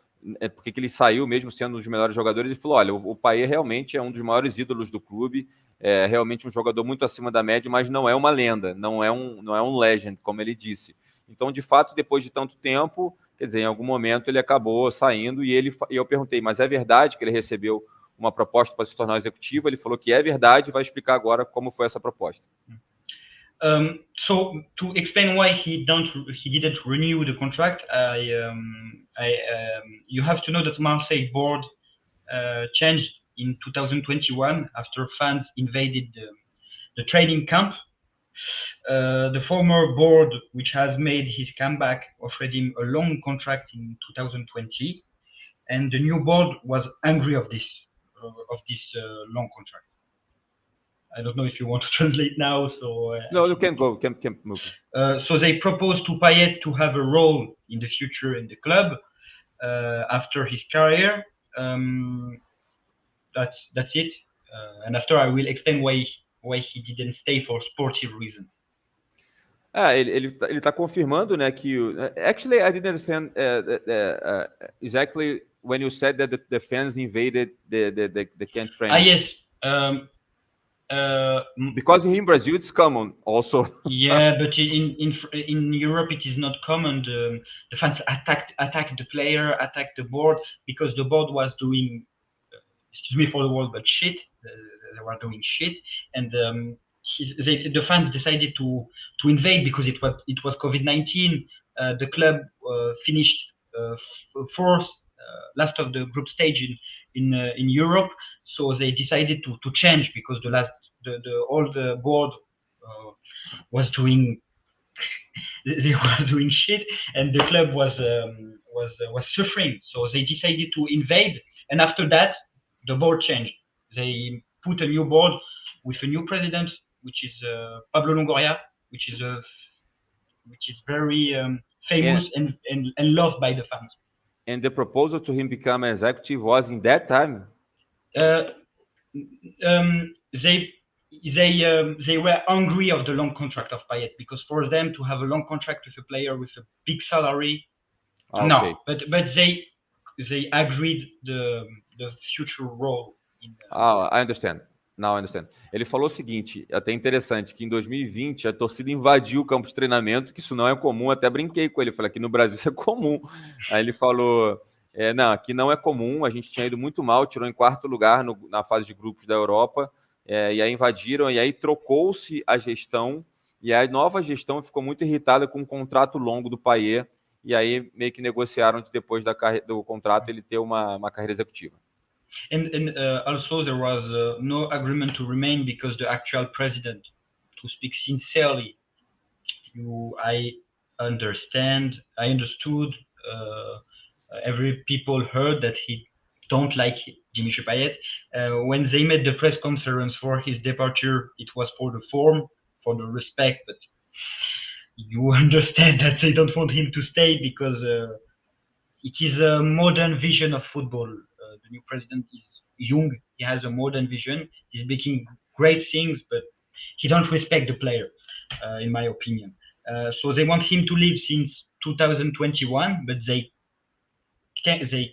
por que ele saiu mesmo sendo um dos melhores jogadores. Ele falou, olha, o Payet realmente é um dos maiores ídolos do clube, é realmente um jogador muito acima da média, mas não é uma lenda, não é um legend, como ele disse. Então, de fato, depois de tanto tempo, quer dizer, em algum momento ele acabou saindo e eu perguntei, mas é verdade que ele recebeu uma proposta para se tornar executivo? Ele falou que é verdade e vai explicar agora como foi essa proposta. So to explain why he didn't renew the contract, you have to know that Marseille board changed in 2021 after fans invaded the training camp. The former board, which has made his comeback, offered him a long contract in 2020, and the new board was angry of this long contract. I don't know if you want to translate now. So no, you can go. Can move. So they proposed to Payet to have a role in the future in the club after his career. That's it. And after I will explain why he didn't stay for sportive reasons. Ele tá confirmando, né, que actually I didn't understand exactly when you said that the fans invaded the camp training. Yes. Because here in Brazil it's common also. Yeah, but in Europe it is not common. The fans attacked the player, attacked the board because the board was doing, excuse me for the word, but shit. They were doing shit, and the fans decided to invade because it was COVID-19. The club finished fourth, last of the group stage in Europe, so they decided to change because all the board was doing they were doing shit, and the club was suffering. So they decided to invade, and after that, the board changed. They put a new board with a new president, which is Pablo Longoria, which is very And famous and loved by the fans. and the proposal to him become executive was in that time. Uh, they they were angry of the long contract of Payet, because for them to have a long contract with a player with a big salary, no. Okay. But they agreed the future role in. I understand. Now I understand. Ele falou o seguinte, até interessante, que em 2020 a torcida invadiu o campo de treinamento, que isso não é comum, até brinquei com ele, falei que no Brasil isso é comum. Aí ele falou, não, aqui não é comum, a gente tinha ido muito mal, tirou em quarto lugar na fase de grupos da Europa, e aí invadiram, e aí trocou-se a gestão, e a nova gestão ficou muito irritada com o contrato longo do Payet, e aí meio que negociaram de depois do contrato ele ter uma carreira executiva. And also there was no agreement to remain, because the actual president, to speak sincerely, I understood. Every people heard that he don't like Dimitri Payet. When they made the press conference for his departure, it was for the form, for the respect, but you understand that they don't want him to stay, because it is a modern vision of football. The new president is young. He has a modern vision. He's making great things, but he don't respect the player, in my opinion. So they want him to leave since 2021, but they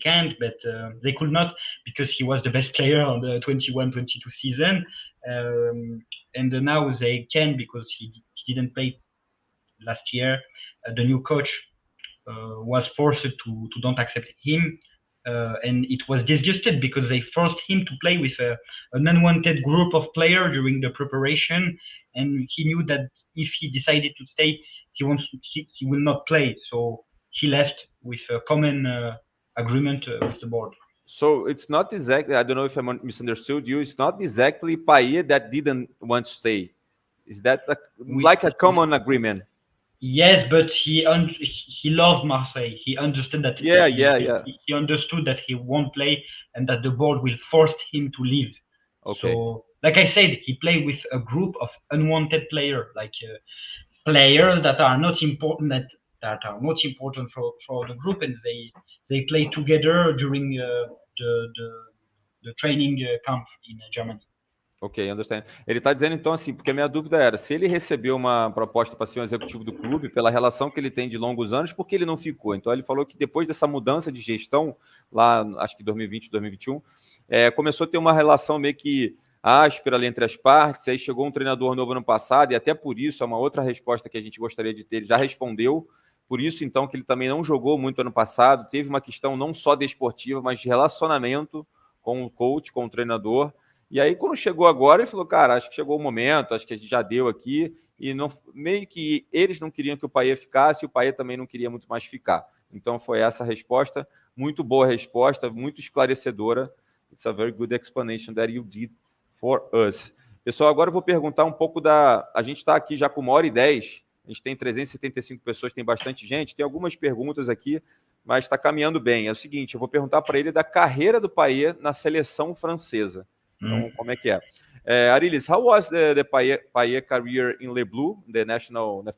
can't, but they could not, because he was the best player on the 21-22 season, and now they can, because he didn't play last year. The new coach was forced to don't accept him, and it was disgusted, because they forced him to play with an unwanted group of players during the preparation, and he knew that if he decided to stay, he will not play. So he left with a common agreement with the board. So it's not exactly, I don't know if I misunderstood you, it's not exactly Payet that didn't want to stay. Is that like a common agreement? Yes, but he loved Marseille. He understood that. He understood that he won't play, and that the board will force him to leave. Okay. So, like I said, he played with a group of unwanted players, like players that are not important, that are not important for the group, and they play together during the training camp in Germany. Ok, understand. Ele está dizendo então assim, porque a minha dúvida era, se ele recebeu uma proposta para ser um executivo do clube, pela relação que ele tem de longos anos, por que ele não ficou? Então ele falou que depois dessa mudança de gestão, lá acho que 2020, 2021, começou a ter uma relação meio que áspera ali entre as partes, aí chegou um treinador novo ano passado, e até por isso, é uma outra resposta que a gente gostaria de ter, ele já respondeu, por isso então que ele também não jogou muito ano passado, teve uma questão não só desportiva, mas de relacionamento com o coach, com o treinador. E aí, quando chegou agora, ele falou, cara, acho que chegou o momento, acho que a gente já deu aqui, e não, meio que eles não queriam que o Payet ficasse, e o Payet também não queria muito mais ficar. Então, foi essa a resposta, muito boa resposta, muito esclarecedora. It's a very good explanation that you did for us. Pessoal, agora eu vou perguntar um pouco a gente está aqui já com 1h10, a gente tem 375 pessoas, tem bastante gente, tem algumas perguntas aqui, mas está caminhando bem. É o seguinte, eu vou perguntar para ele da carreira do Payet na seleção francesa. Então, como é que é? Arilis, how was the Payet career in Le Bleu, the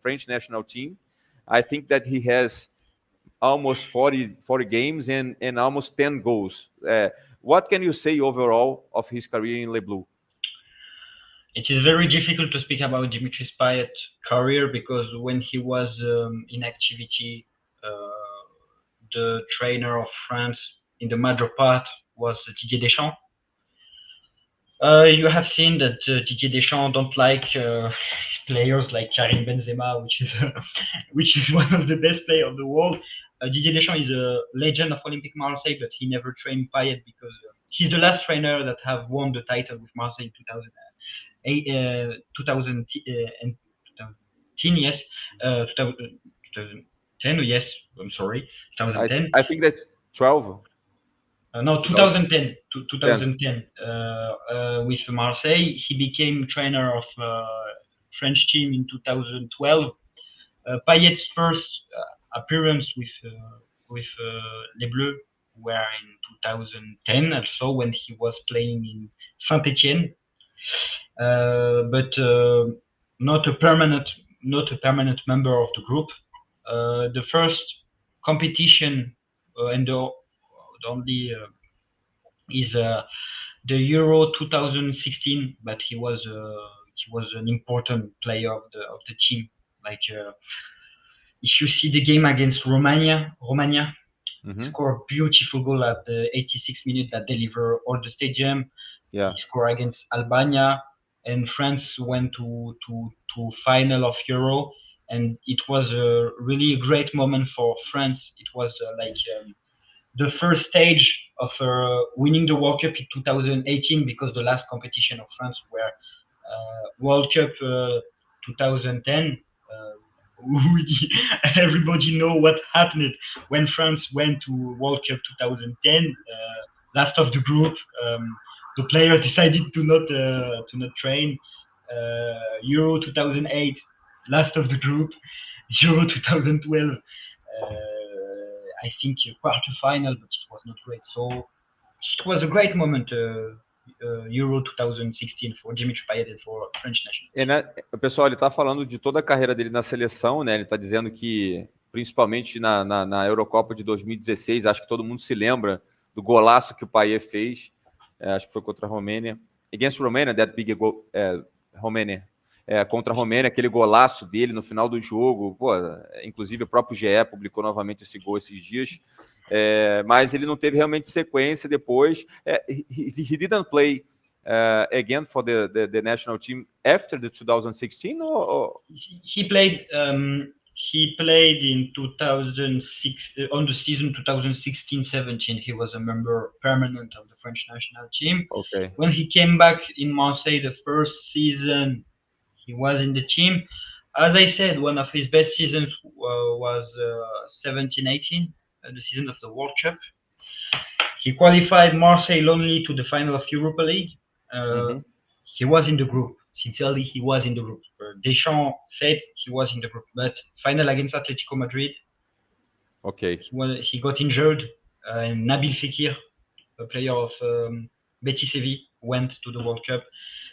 French national team? I think that he has almost 40 games and almost 10 goals. What can you say overall of his career in Le Bleu? It is very difficult to speak about Dimitri Payet's career, because when he was in activity, the trainer of France in the major part was Didier Deschamps. You have seen that Didier Deschamps don't like players like Karim Benzema, which is one of the best players of the world. Didier Deschamps is a legend of Olympique Marsseile, but he never trained Payet, because he's the last trainer that have won the title with Marseille in 2010, yes. 2010, yes, I'm sorry, 2010. I think that's 12. No, 2010. 2010. With Marseille, he became trainer of French team in 2012. Payet's first appearance with Les Bleus were in 2010, also when he was playing in Saint-Etienne, but not a permanent member of the group. The first competition and the only is the Euro 2016, but he was an important player of the team. Like if you see the game against Romania, scored a beautiful goal at the 86th minute that delivered all the stadium. Yeah. He scored against Albania, and France went to final of Euro, and it was a really great moment for France. It was the first stage of winning the World Cup in 2018, because the last competition of France were World Cup 2010. Everybody know what happened when France went to World Cup 2010. Last of the group, the player decided to not train. Euro 2008, last of the group. Euro 2012. I think quarter final, but it was not great. So it was a great moment, Euro 2016 for Dimitri Payet and for French national. E, né, pessoal, ele está falando de toda a carreira dele na seleção, né? Ele está dizendo que, principalmente na Eurocopa de 2016, acho que todo mundo se lembra do golaço que o Payet fez, acho que foi contra a Romênia. Against Romania, that big goal, Romênia. Contra a Romênia, aquele golaço dele no final do jogo, pô, inclusive o próprio GE publicou novamente esse gol esses dias, mas ele não teve realmente sequência depois. He didn't play again for the national team after the 2016, or? He played in 2006 on the season 2016-17. He was a member permanent of the French national team. Okay. When he came back in Marseille the first season, he was in the team. As I said, one of his best seasons was 17-18, the season of the World Cup. He qualified Marseille only to the final of Europa League. He was in the group. Sincerely, he was in the group. Deschamps said he was in the group, but final against Atletico Madrid, okay, he got injured. And Nabil Fekir, a player of Betis Séville, went to the World Cup.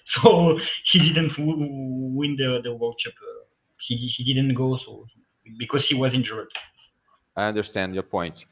So he didn't win the World Cup. He didn't go because he was injured. I understand your point.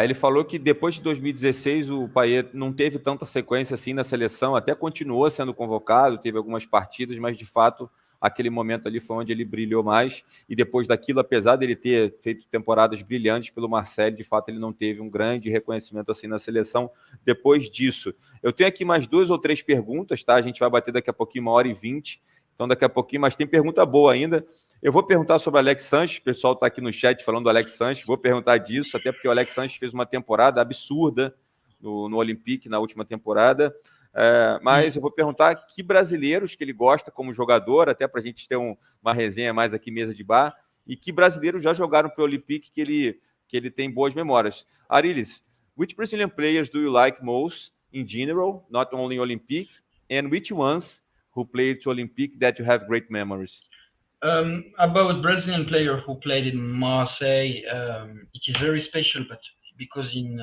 Ele falou que depois de 2016 o Payet não teve tanta sequência assim na seleção, até continuou sendo convocado, teve algumas partidas, mas de fato aquele momento ali foi onde ele brilhou mais, e depois daquilo, apesar dele ter feito temporadas brilhantes pelo Marsseile, de fato ele não teve um grande reconhecimento assim na seleção depois disso. Eu tenho aqui mais 2 ou 3 perguntas, tá? A gente vai bater daqui a pouquinho 1h20, então daqui a pouquinho, mas tem pergunta boa ainda. Eu vou perguntar sobre o Alex Sanchez, o pessoal está aqui no chat falando do Alex Sanchez, vou perguntar disso, até porque o Alex Sanchez fez uma temporada absurda no Olympique, na última temporada, mas eu vou perguntar que brasileiros que ele gosta como jogador, até para a gente ter uma resenha mais aqui, mesa de bar, e que brasileiros já jogaram para o Olympique que ele tem boas memórias. Arilis, which Brazilian players do you like most in general, not only Olympique, and which ones who played to Olympique that you have great memories? About Brazilian player who played in Marseille, it is very special, but because in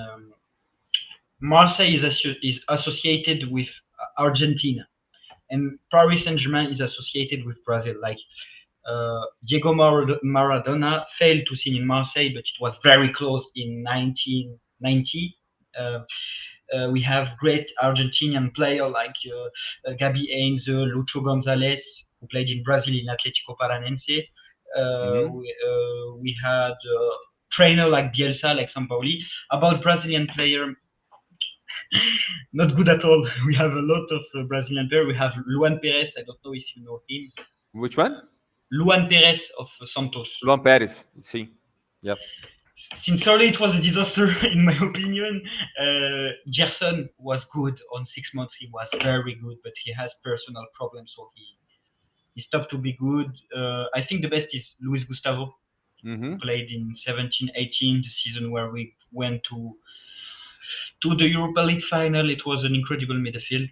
Marseille is associated with Argentina, and Paris Saint-Germain is associated with Brazil. Like Diego Maradona failed to sing in Marseille, but it was very close in 1990. We have great Argentinian players like Gabi Heinze, Lucho Gonzalez, who played in Brazil in Atlético Paranense. We had trainer like Bielsa, like Sampaoli. About Brazilian player, not good at all. We have a lot of Brazilian players. We have Luan Perez. I don't know if you know him. Which one? Luan Perez of Santos. Luan Perez, sim. Yep. Sincerely, it was a disaster in my opinion. Gerson was good on 6 months. He was very good, but he has personal problems, so he stopped to be good. I think the best is Luis Gustavo. Who played in 17-18, the season where we went to the Europa League final. It was an incredible midfield.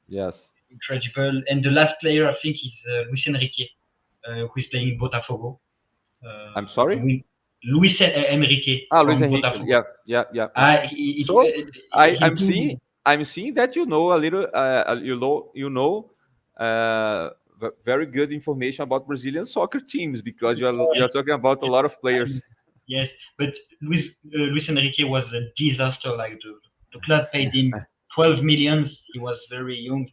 Yes. Incredible. And the last player, I think, is Luis Enrique, who is playing in Botafogo. I'm sorry? Luis Enrique Luis from Enrique. Botafogo. Yeah. So He I'm do. seeing that you know a little, very good information about Brazilian soccer teams, because you're talking about a lot of players. Yes, but Luis Enrique was a disaster. Like the club paid him 12 millions. He was very young.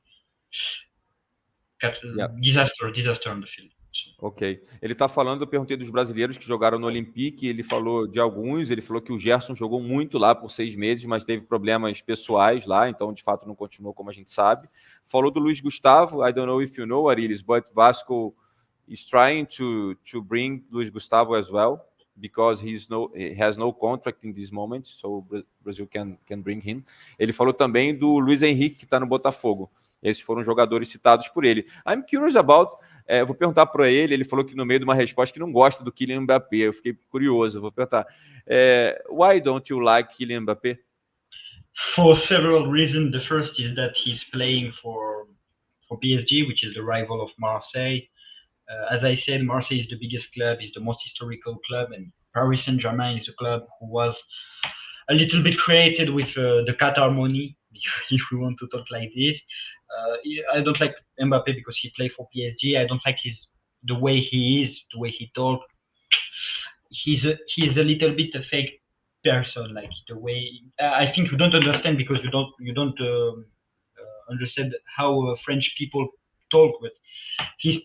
Yeah. Disaster on the field. Ok. Ele está falando, eu perguntei dos brasileiros que jogaram no Olympique, ele falou de alguns, ele falou que o Gerson jogou muito lá por 6 meses, mas teve problemas pessoais lá, então de fato não continuou, como a gente sabe. Falou do Luiz Gustavo, I don't know if you know, Arilis, but Vasco is trying to bring Luiz Gustavo as well, because he has no contract in this moment, so Brazil can bring him. Ele falou também do Luiz Henrique, que está no Botafogo. Esses foram jogadores citados por ele. I'm curious about... eu vou perguntar para ele falou que no meio de uma resposta que não gosta do Kylian Mbappé. Eu fiquei curioso, eu vou perguntar. Why don't you like Kylian Mbappé? For several reasons. The first is that he's playing for PSG, which is the rival of Marseille. As I said, Marseille is the biggest club, is the most historical club, and Paris Saint-Germain is a club who was a little bit created with the Qatar money, if we want to talk like this. I don't like Mbappé because he played for PSG. I don't like the way he is, the way he talks. He's a little bit a fake person, like the way. I think you don't understand because you don't understand how French people talk, but he's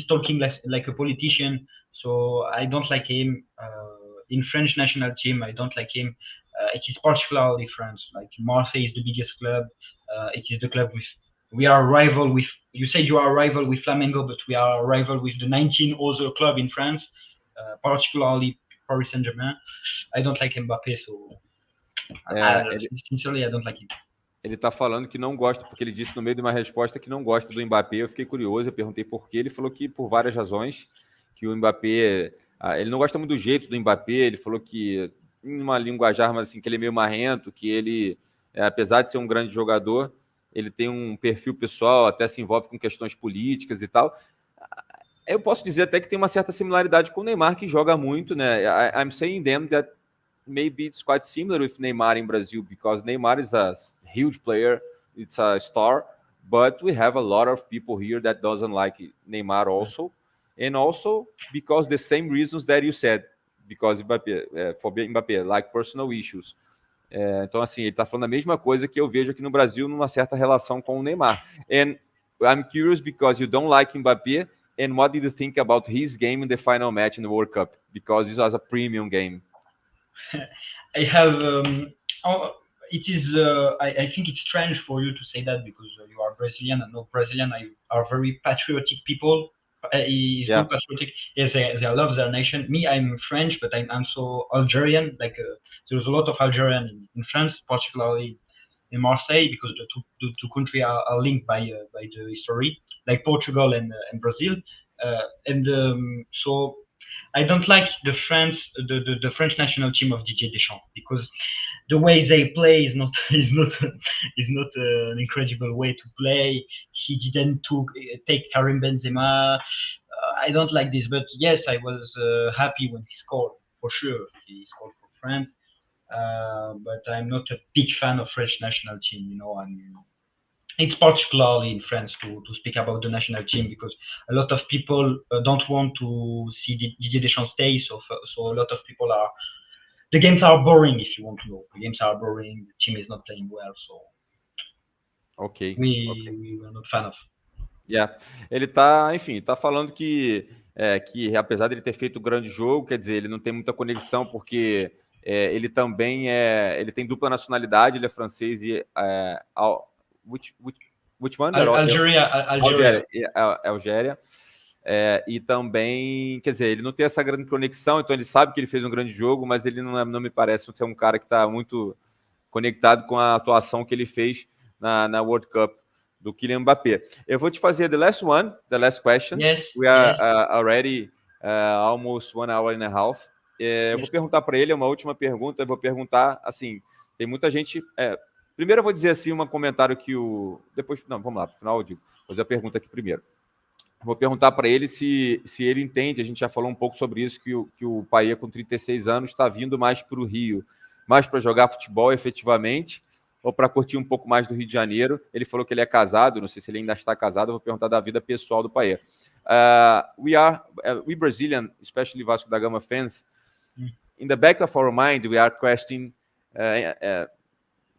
talking like a politician. So I don't like him. In French national team, I don't like him. It is particularly France. Like Marseille is the biggest club. It is the club with. We are a rival with. You said you are a rival with Flamengo, but we are a rival with the 19 other club in France, particularly Paris Saint-Germain. I don't like Mbappé, so sincerely, I don't like him. Ele está falando que não gosta, porque ele disse no meio de uma resposta que não gosta do Mbappé. Eu fiquei curioso, eu perguntei por quê. Ele falou que por várias razões, que o Mbappé... ele não gosta muito do jeito do Mbappé. Ele falou que, em uma linguajar, mas assim, que ele é meio marrento, que ele, apesar de ser um grande jogador, ele tem um perfil pessoal, até se envolve com questões políticas e tal. Eu posso dizer até que tem uma certa similaridade com o Neymar, que joga muito, né? I'm saying them that maybe it's quite similar with Neymar in Brazil, because Neymar is a huge player, it's a star, but we have a lot of people here that doesn't like Neymar also, and also because the same reasons that you said, because Mbappé, for Mbappé, like personal issues. Então, assim, ele está falando a mesma coisa que eu vejo aqui no Brasil numa certa relação com o Neymar. And I'm curious because you don't like Mbappé, and what did you think about his game in the final match in the World Cup? Because this was a premium game. I have. It is. I think it's strange for you to say that because you are Brazilian, and no Brazilian are very patriotic people. He's not patriotic. Yes, they love their nation. Me, I'm French, but I'm also Algerian. Like there's a lot of Algerian in France, particularly in Marseille, because the two countries are linked by the history, like Portugal and Brazil, so I don't like the French national team of Didier Deschamps because the way they play is not an incredible way to play. He didn't take Karim Benzema. I don't like this, but yes, I was happy when he scored for sure. He scored for France. But I'm not a big fan of French national team. It's particularly in France to speak about the national team because a lot of people don't want to see Didier Deschamps stay. So a lot of people the games are boring. If you want to know, the games are boring. The team is not playing well. So we are not fan of. Yeah. Ele tá, enfim, tá falando que apesar de ele ter feito um grande jogo, quer dizer, ele não tem muita conexão porque ele também ele tem dupla nacionalidade, ele é francês e which one? Algéria. E também, quer dizer, ele não tem essa grande conexão, então ele sabe que ele fez um grande jogo, mas ele não me parece ser um cara que está muito conectado com a atuação que ele fez na World Cup do Kylian Mbappé. Eu vou te fazer the last question. Yes. We are already almost 1 hour and a half. Eu vou perguntar para ele, uma última pergunta, eu vou perguntar, assim, tem muita gente... primeiro eu vou dizer assim, um comentário que depois... Não, vamos lá, no final eu digo. Vou fazer a pergunta aqui primeiro. Vou perguntar para ele se ele entende, a gente já falou um pouco sobre isso, que o Payet, com 36 anos, está vindo mais para o Rio, mais para jogar futebol efetivamente, ou para curtir um pouco mais do Rio de Janeiro. Ele falou que ele é casado, não sei se ele ainda está casado, eu vou perguntar da vida pessoal do Payet. We Brazilian, especially Vasco da Gama fans, in the back of our mind, we are questioning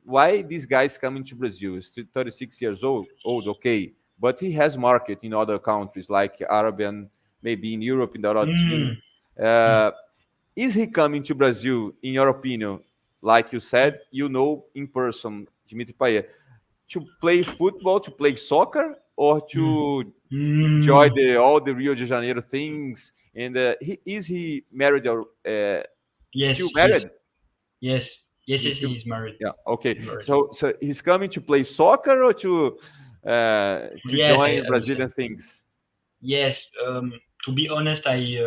why these guys coming to Brazil. He's 36 years old, okay, but he has market in other countries like Arabian, maybe in Europe, in the other team. Is he coming to Brazil, in your opinion, like you said, in person, Dimitri Payet, to play football, to play soccer, or to enjoy all the Rio de Janeiro things? And is he married or Yes, still married? Yes, he's married. Yeah, okay. Married. So he's coming to play soccer or to join Brazilian things? Yes, to be honest, I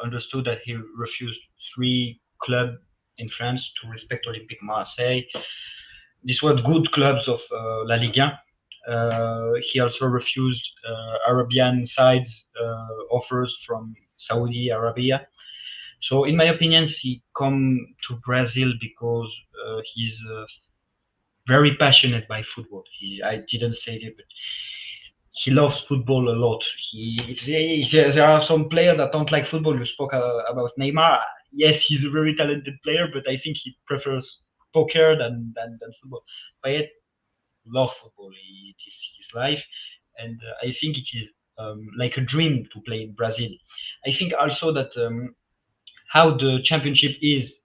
understood that he refused 3 clubs in France to respect Olympique Marseille. These were good clubs of La Liga. He also refused Arabian sides offers from Saudi Arabia. So, in my opinion, he come to Brazil because he's very passionate by football. I didn't say it, but he loves football a lot. There are some players that don't like football. You spoke about Neymar. Yes, he's a very talented player, but I think he prefers poker than football. Payet loves football. It is his life, and I think it is like a dream to play in Brazil. I think also that how the championship is.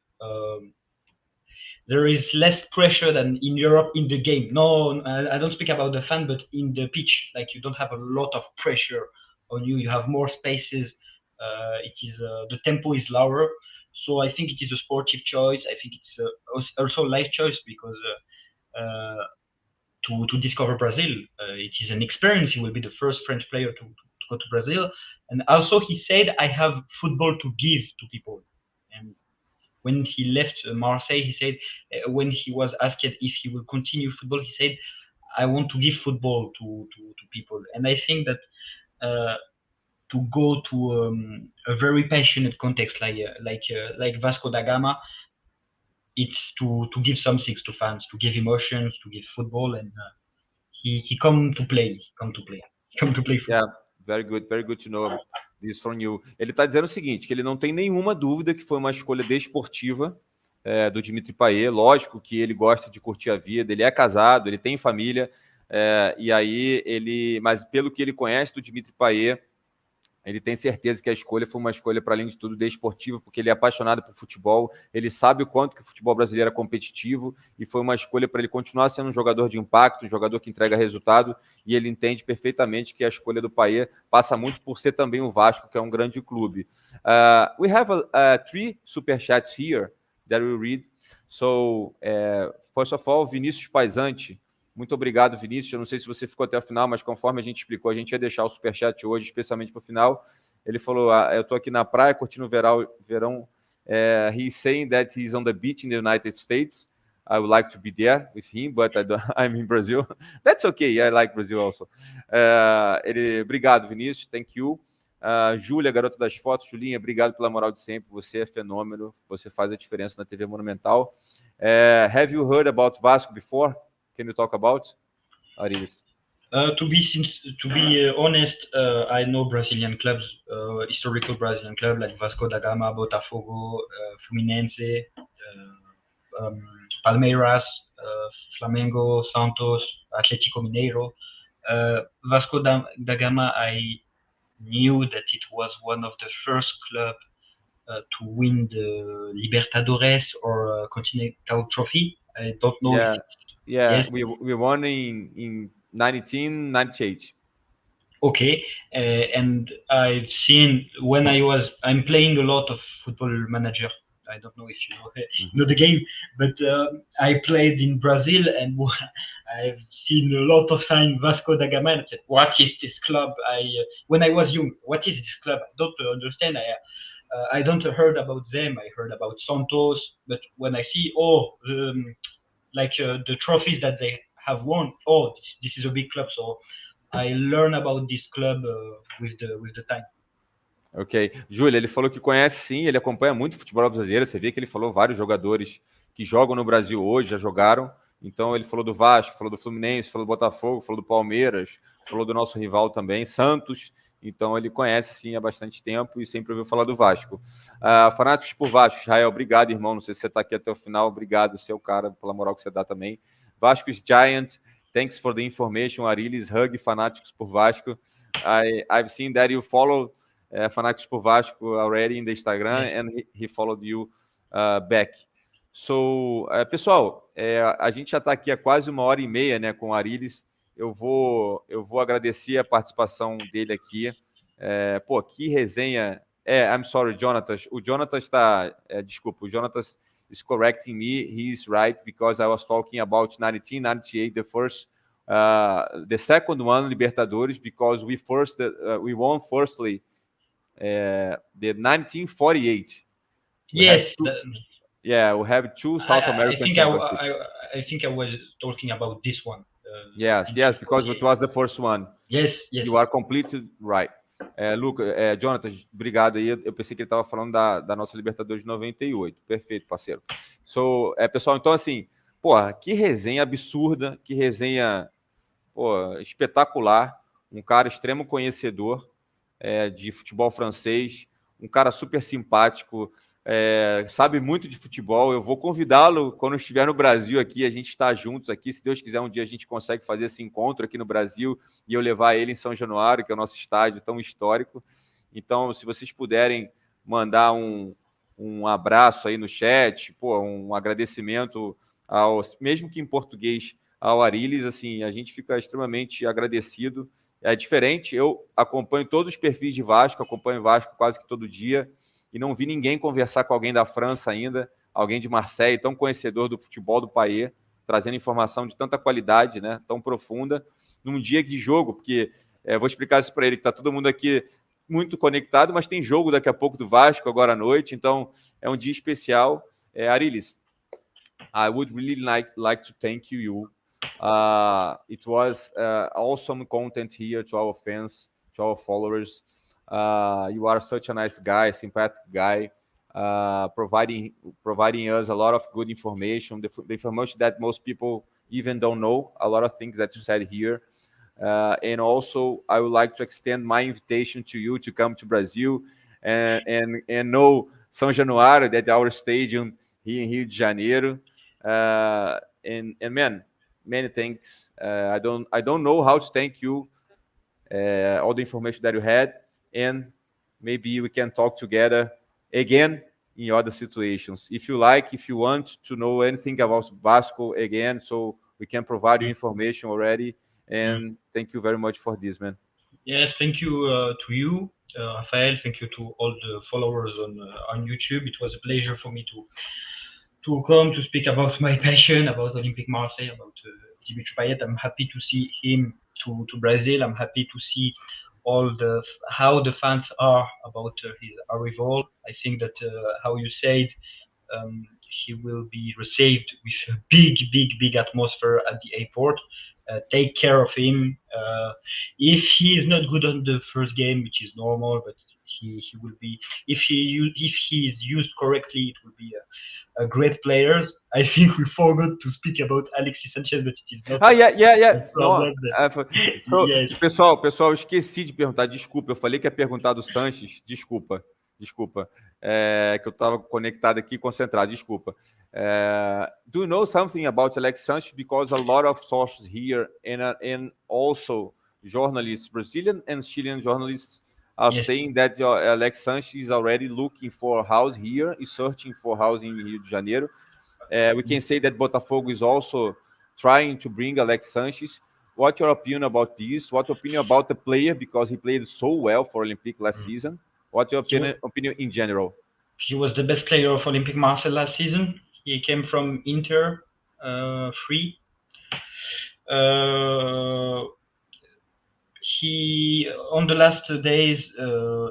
There is less pressure than in Europe in the game. No, I don't speak about the fan, but in the pitch, like you don't have a lot of pressure on you. You have more spaces. It is the tempo is lower, so I think it is a sportive choice. I think it's also a life choice because to discover Brazil, it is an experience. He will be the first French player to go to Brazil, and also he said, "I have football to give to people," and when he left Marseille, he said, when he was asked if he will continue football, he said, "I want to give football to people." And I think that to go to a very passionate context like Vasco da Gama, it's to give something to fans, to give emotions, to give football, and he come to play, come to play football. Yeah, very good to know this from you. Ele está dizendo o seguinte, que ele não tem nenhuma dúvida que foi uma escolha desportiva do Dimitri Payet. Lógico que ele gosta de curtir a vida, ele é casado, ele tem família, e aí mas pelo que ele conhece do Dimitri Payet, ele tem certeza que a escolha foi uma escolha, para além de tudo, desportiva, porque ele é apaixonado por futebol, ele sabe o quanto que o futebol brasileiro é competitivo, e foi uma escolha para ele continuar sendo um jogador de impacto, um jogador que entrega resultado, e ele entende perfeitamente que a escolha do Payet passa muito por ser também o Vasco, que é um grande clube. We have 3 super chats here that we read. So, first of all, Vinícius Paisante, muito obrigado, Vinícius. Eu não sei se você ficou até o final, mas conforme a gente explicou, a gente ia deixar o superchat hoje, especialmente para o final. Ele falou, eu estou aqui na praia, curtindo o verão. He's saying that he's on the beach in the United States. I would like to be there with him, but I'm in Brazil. That's okay, I like Brazil also. Obrigado, Vinícius, thank you. Júlia, garota das fotos. Julinha, obrigado pela moral de sempre. Você é fenômeno, você faz a diferença na TV Monumental. Have you heard about Vasco before? Can you talk about, Arilis? To be honest, I know Brazilian clubs, historical Brazilian clubs like Vasco da Gama, Botafogo, Fluminense, Palmeiras, Flamengo, Santos, Atlético Mineiro. Vasco da Gama, I knew that it was one of the first clubs to win the Libertadores or Continental Trophy. I don't know. Yes. we won in 1998. Okay, and I've seen when I'm playing a lot of Football Manager. I don't know if you know the game, but I played in Brazil and I've seen a lot of times Vasco da Gama and I said, "What is this club?" When I was young, what is this club? I don't understand. I don't heard about them. I heard about Santos, but when I see the trophies that they have won, this is a big club. So I learn about this club with the time. Ok. Júlia, ele falou que conhece sim, ele acompanha muito o futebol brasileiro. Você vê que ele falou vários jogadores que jogam no Brasil hoje, já jogaram. Então ele falou do Vasco, falou do Fluminense, falou do Botafogo, falou do Palmeiras, falou do nosso rival também, Santos. Então ele conhece sim há bastante tempo e sempre ouviu falar do Vasco. Fanáticos por Vasco, Israel, obrigado, irmão. Não sei se você está aqui até o final. Obrigado, seu cara, pela moral que você dá também. Vasco's Giant, thanks for the information. Arilis, hug, fanáticos por Vasco. I've seen that you follow Fanáticos por Vasco already in the Instagram, and he followed you back. So, pessoal, a gente já está aqui há quase 1h30, né, com o Arilis. Eu vou agradecer a participação dele aqui. Pô, que resenha. I'm sorry, Jonatas. O Jonatas está... desculpa, o Jonatas is correcting me. He is right, because I was talking about 1998, the second one, Libertadores, because we won firstly the 1948. Yes. We have two South American championships. I think I was talking about this one. Yes, because it was the first one. Yes. You are completely right. Jonathan, obrigado aí. Eu pensei que ele estava falando da nossa Libertadores de 98. Perfeito, parceiro. So, pessoal, então assim, porra, que resenha absurda, que resenha espetacular. Um cara extremo conhecedor de futebol francês, um cara super simpático, sabe muito de futebol. Eu vou convidá-lo quando estiver no Brasil aqui, a gente está juntos aqui. Se Deus quiser, um dia a gente consegue fazer esse encontro aqui no Brasil e eu levar ele em São Januário, que é o nosso estádio tão histórico. Então, se vocês puderem mandar um abraço aí no chat, um agradecimento, mesmo que em português, ao Arilis, assim, a gente fica extremamente agradecido. É diferente, eu acompanho todos os perfis de Vasco, acompanho Vasco quase que todo dia, e não vi ninguém conversar com alguém da França ainda, alguém de Marseille, tão conhecedor do futebol do Payet, trazendo informação de tanta qualidade, né, tão profunda, num dia de jogo, porque vou explicar isso para ele, que está todo mundo aqui muito conectado, mas tem jogo daqui a pouco do Vasco, agora à noite, então é um dia especial. Arilis, I would really like to thank you. It was awesome content here to our fans, to our followers. You are such a nice guy, sympathetic guy, providing us a lot of good information, the information that most people even don't know, a lot of things that you said here. And also, I would like to extend my invitation to you to come to Brazil and know São Januário, that our stadium here in Rio de Janeiro. And man, many thanks. I don't know how to thank you. All the information that you had, and maybe we can talk together again in other situations. If you want to know anything about Vasco again, so we can provide you information already. And thank you very much for this, man. Yes, thank you to you, Rafael. Thank you to all the followers on YouTube. It was a pleasure for me to come to speak about my passion, about Olympique Marsseile, about Dimitri Payet. I'm happy to see him to Brazil. I'm happy to see how the fans are about his arrival. I think that how you said, he will be received with a big atmosphere at the airport. Take care of him. If he is not good on the first game, which is normal, but he will be. If he is used correctly, it will be a great players. I think we forgot to speak about Alexis Sanchez, but it is not. Problem. Yes. Pessoal, eu esqueci de perguntar. Desculpa, eu falei que ia perguntar do Sanchez. Desculpa. Que eu estava conectado aqui, concentrado. Desculpa. Do you know something about Alexis Sanchez? Because a lot of sources here and also journalists, Brazilian and Chilean journalists, are saying that Alexis Sanchez is already looking for a house here, is searching for a house in Rio de Janeiro. We can say that Botafogo is also trying to bring Alexis Sanchez. What's your opinion about this? What's your opinion about the player? Because he played so well for Olympique last season. What's your opinion in general? He was the best player of Olympique Marsseile last season. He came from Inter, free. He on the last days,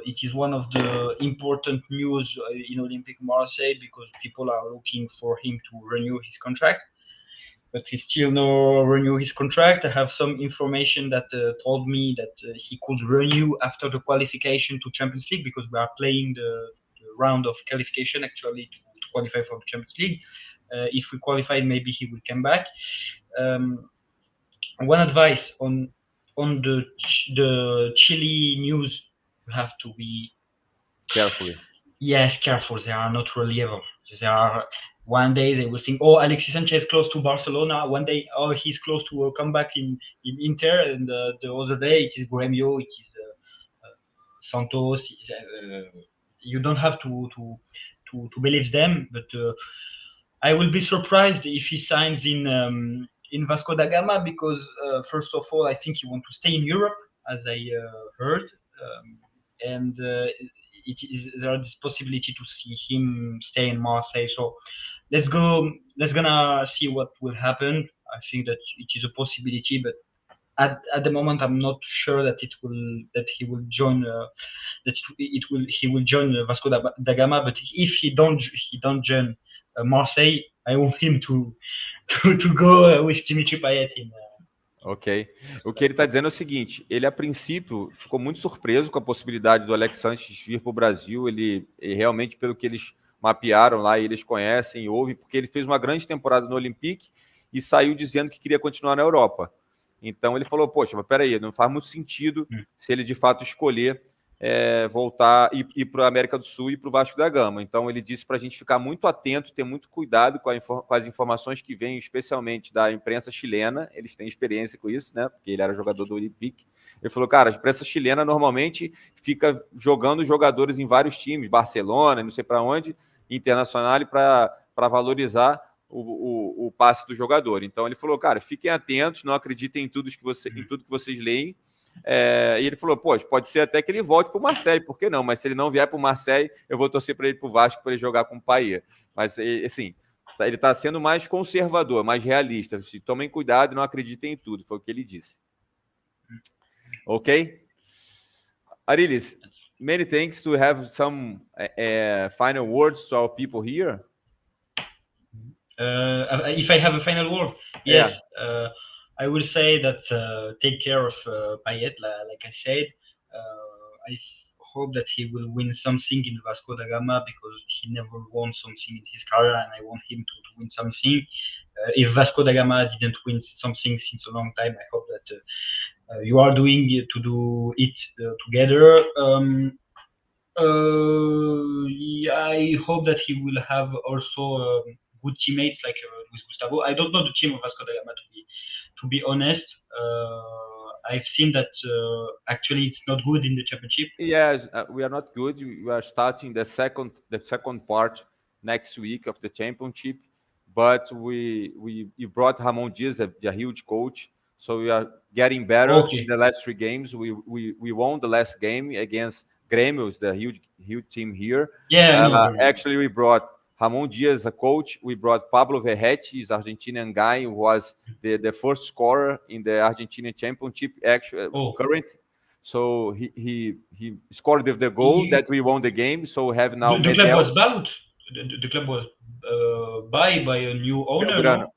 it is one of the important news in Olympique Marseille, because people are looking for him to renew his contract. but he still no renew his contract. I have some information that told me that he could renew after the qualification to Champions League, because we are playing the round of qualification actually to qualify for the Champions League. If we qualify, maybe he will come back. One advice on the Chile news: you have to be Carefully. yes, careful. They are not reliable. They are. One day they will think, oh, Alexis Sanchez close to Barcelona. One day, oh, he's close to a comeback in Inter, and the other day it is Gremio, it is Santos. You don't have to believe them, but I will be surprised if he signs in Vasco da Gama, because first of all, I think he wants to stay in Europe, as I heard, and there is possibility to see him stay in Marseille. So let's gonna see what will happen. I think that it is a possibility, but at the moment I'm not sure that he will join he will join Vasco da Gama. But if he don't join Marseille, I want him to go with Dimitri Payet in. Ok. O que ele está dizendo é o seguinte: ele, a princípio, ficou muito surpreso com a possibilidade do Alexis Sanchez vir para o Brasil. Ele realmente, pelo que eles mapearam lá, eles conhecem, ouvem, porque ele fez uma grande temporada no Olympique e saiu dizendo que queria continuar na Europa. Então ele falou, poxa, mas peraí, não faz muito sentido se ele de fato escolher voltar e ir para a América do Sul e para o Vasco da Gama. Então ele disse para a gente ficar muito atento, ter muito cuidado com as informações que vêm, especialmente da imprensa chilena. Eles têm experiência com isso, né? Porque ele era jogador do Olympique. Ele falou, cara, a imprensa chilena normalmente fica jogando jogadores em vários times, Barcelona, não sei para onde, internacional, para valorizar o passe do jogador. Então ele falou, cara, fiquem atentos, não acreditem em tudo que vocês leem. E ele falou, poxa, pode ser até que ele volte para o Marsseile, por que não? Mas se ele não vier para o Marsseile, eu vou torcer para ele para o Vasco, para ele jogar com o Payet. Mas, assim, ele está sendo mais conservador, mais realista. Tomem cuidado e não acreditem em tudo, foi o que ele disse. Ok? Arilis, many thanks. To have some final words to our people here. If I have a final word, yes. Yeah. I will say that take care of Payet, like I said. I hope that he will win something in Vasco da Gama, because he never won something in his career, and I want him to win something. If Vasco da Gama didn't win something since a long time, I hope that you are doing to do it together. I hope that he will have also good teammates like Luis Gustavo. I don't know the team of Vasco da Gama, to be honest. I've seen that actually it's not good in the championship. Yes, we are not good. We are starting the second part next week of the championship, but we brought Ramon Diaz, a huge coach, so we are getting better in the last 3 games. We won the last game against Grêmio, the huge team here. Yeah, actually we brought Ramon Diaz, a coach. We brought Pablo Verretti, his Argentinian guy, who was the first scorer in the Argentinian championship, current. So he scored the goal that we won the game. So we have now. The club was bought. The club was by a new owner. No?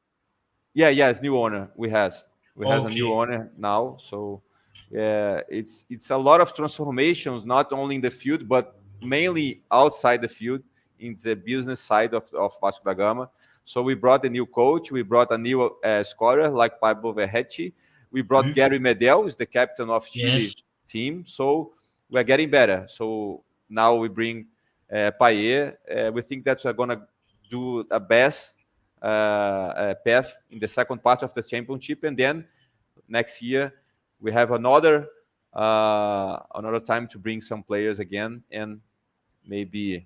Yes, new owner. We has a new owner now. So it's a lot of transformations, not only in the field but mainly outside the field, in the business side of Vasco da Gama. So we brought a new coach, we brought a new scorer like Pablo Verretti, we brought Gary Medel, who's the captain of Chile team. So we're getting better. So now we bring Payet. We think that we're going to do a best path in the second part of the championship, and then next year we have another time to bring some players again and maybe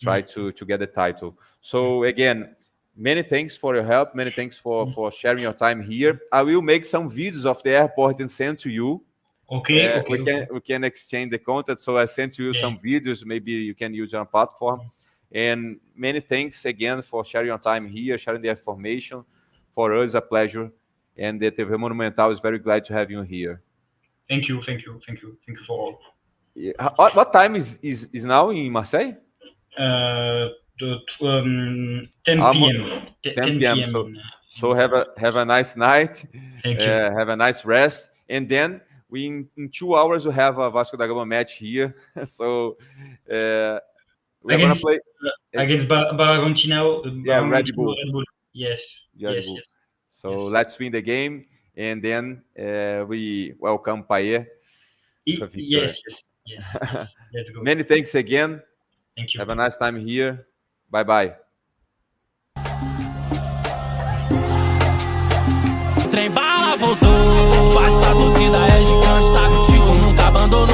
try to get the title. So again, many thanks for your help. Many thanks for sharing your time here. I will make some videos of the airport and send to you. We can exchange the content. So I sent you some videos. Maybe you can use on platform. And many thanks again for sharing your time here, sharing the information. For us, a pleasure. And the TV Monumental is very glad to have you here. Thank you for all. What time is now in Marseille? 10 p.m. 10 p.m. So have a nice night. Thank you. Have a nice rest. And then in 2 hours, we have a Vasco da Gama match here. So we're going to play against Bragantino. Red Bull. Yes. Yes. So let's win the game, and then we welcome Payet. Yes. Let's go. Many thanks again. Thank you. Have a nice time here. Bye. Trem bala voltou, faça a torcida é gigante, tá contigo, nunca abandonou.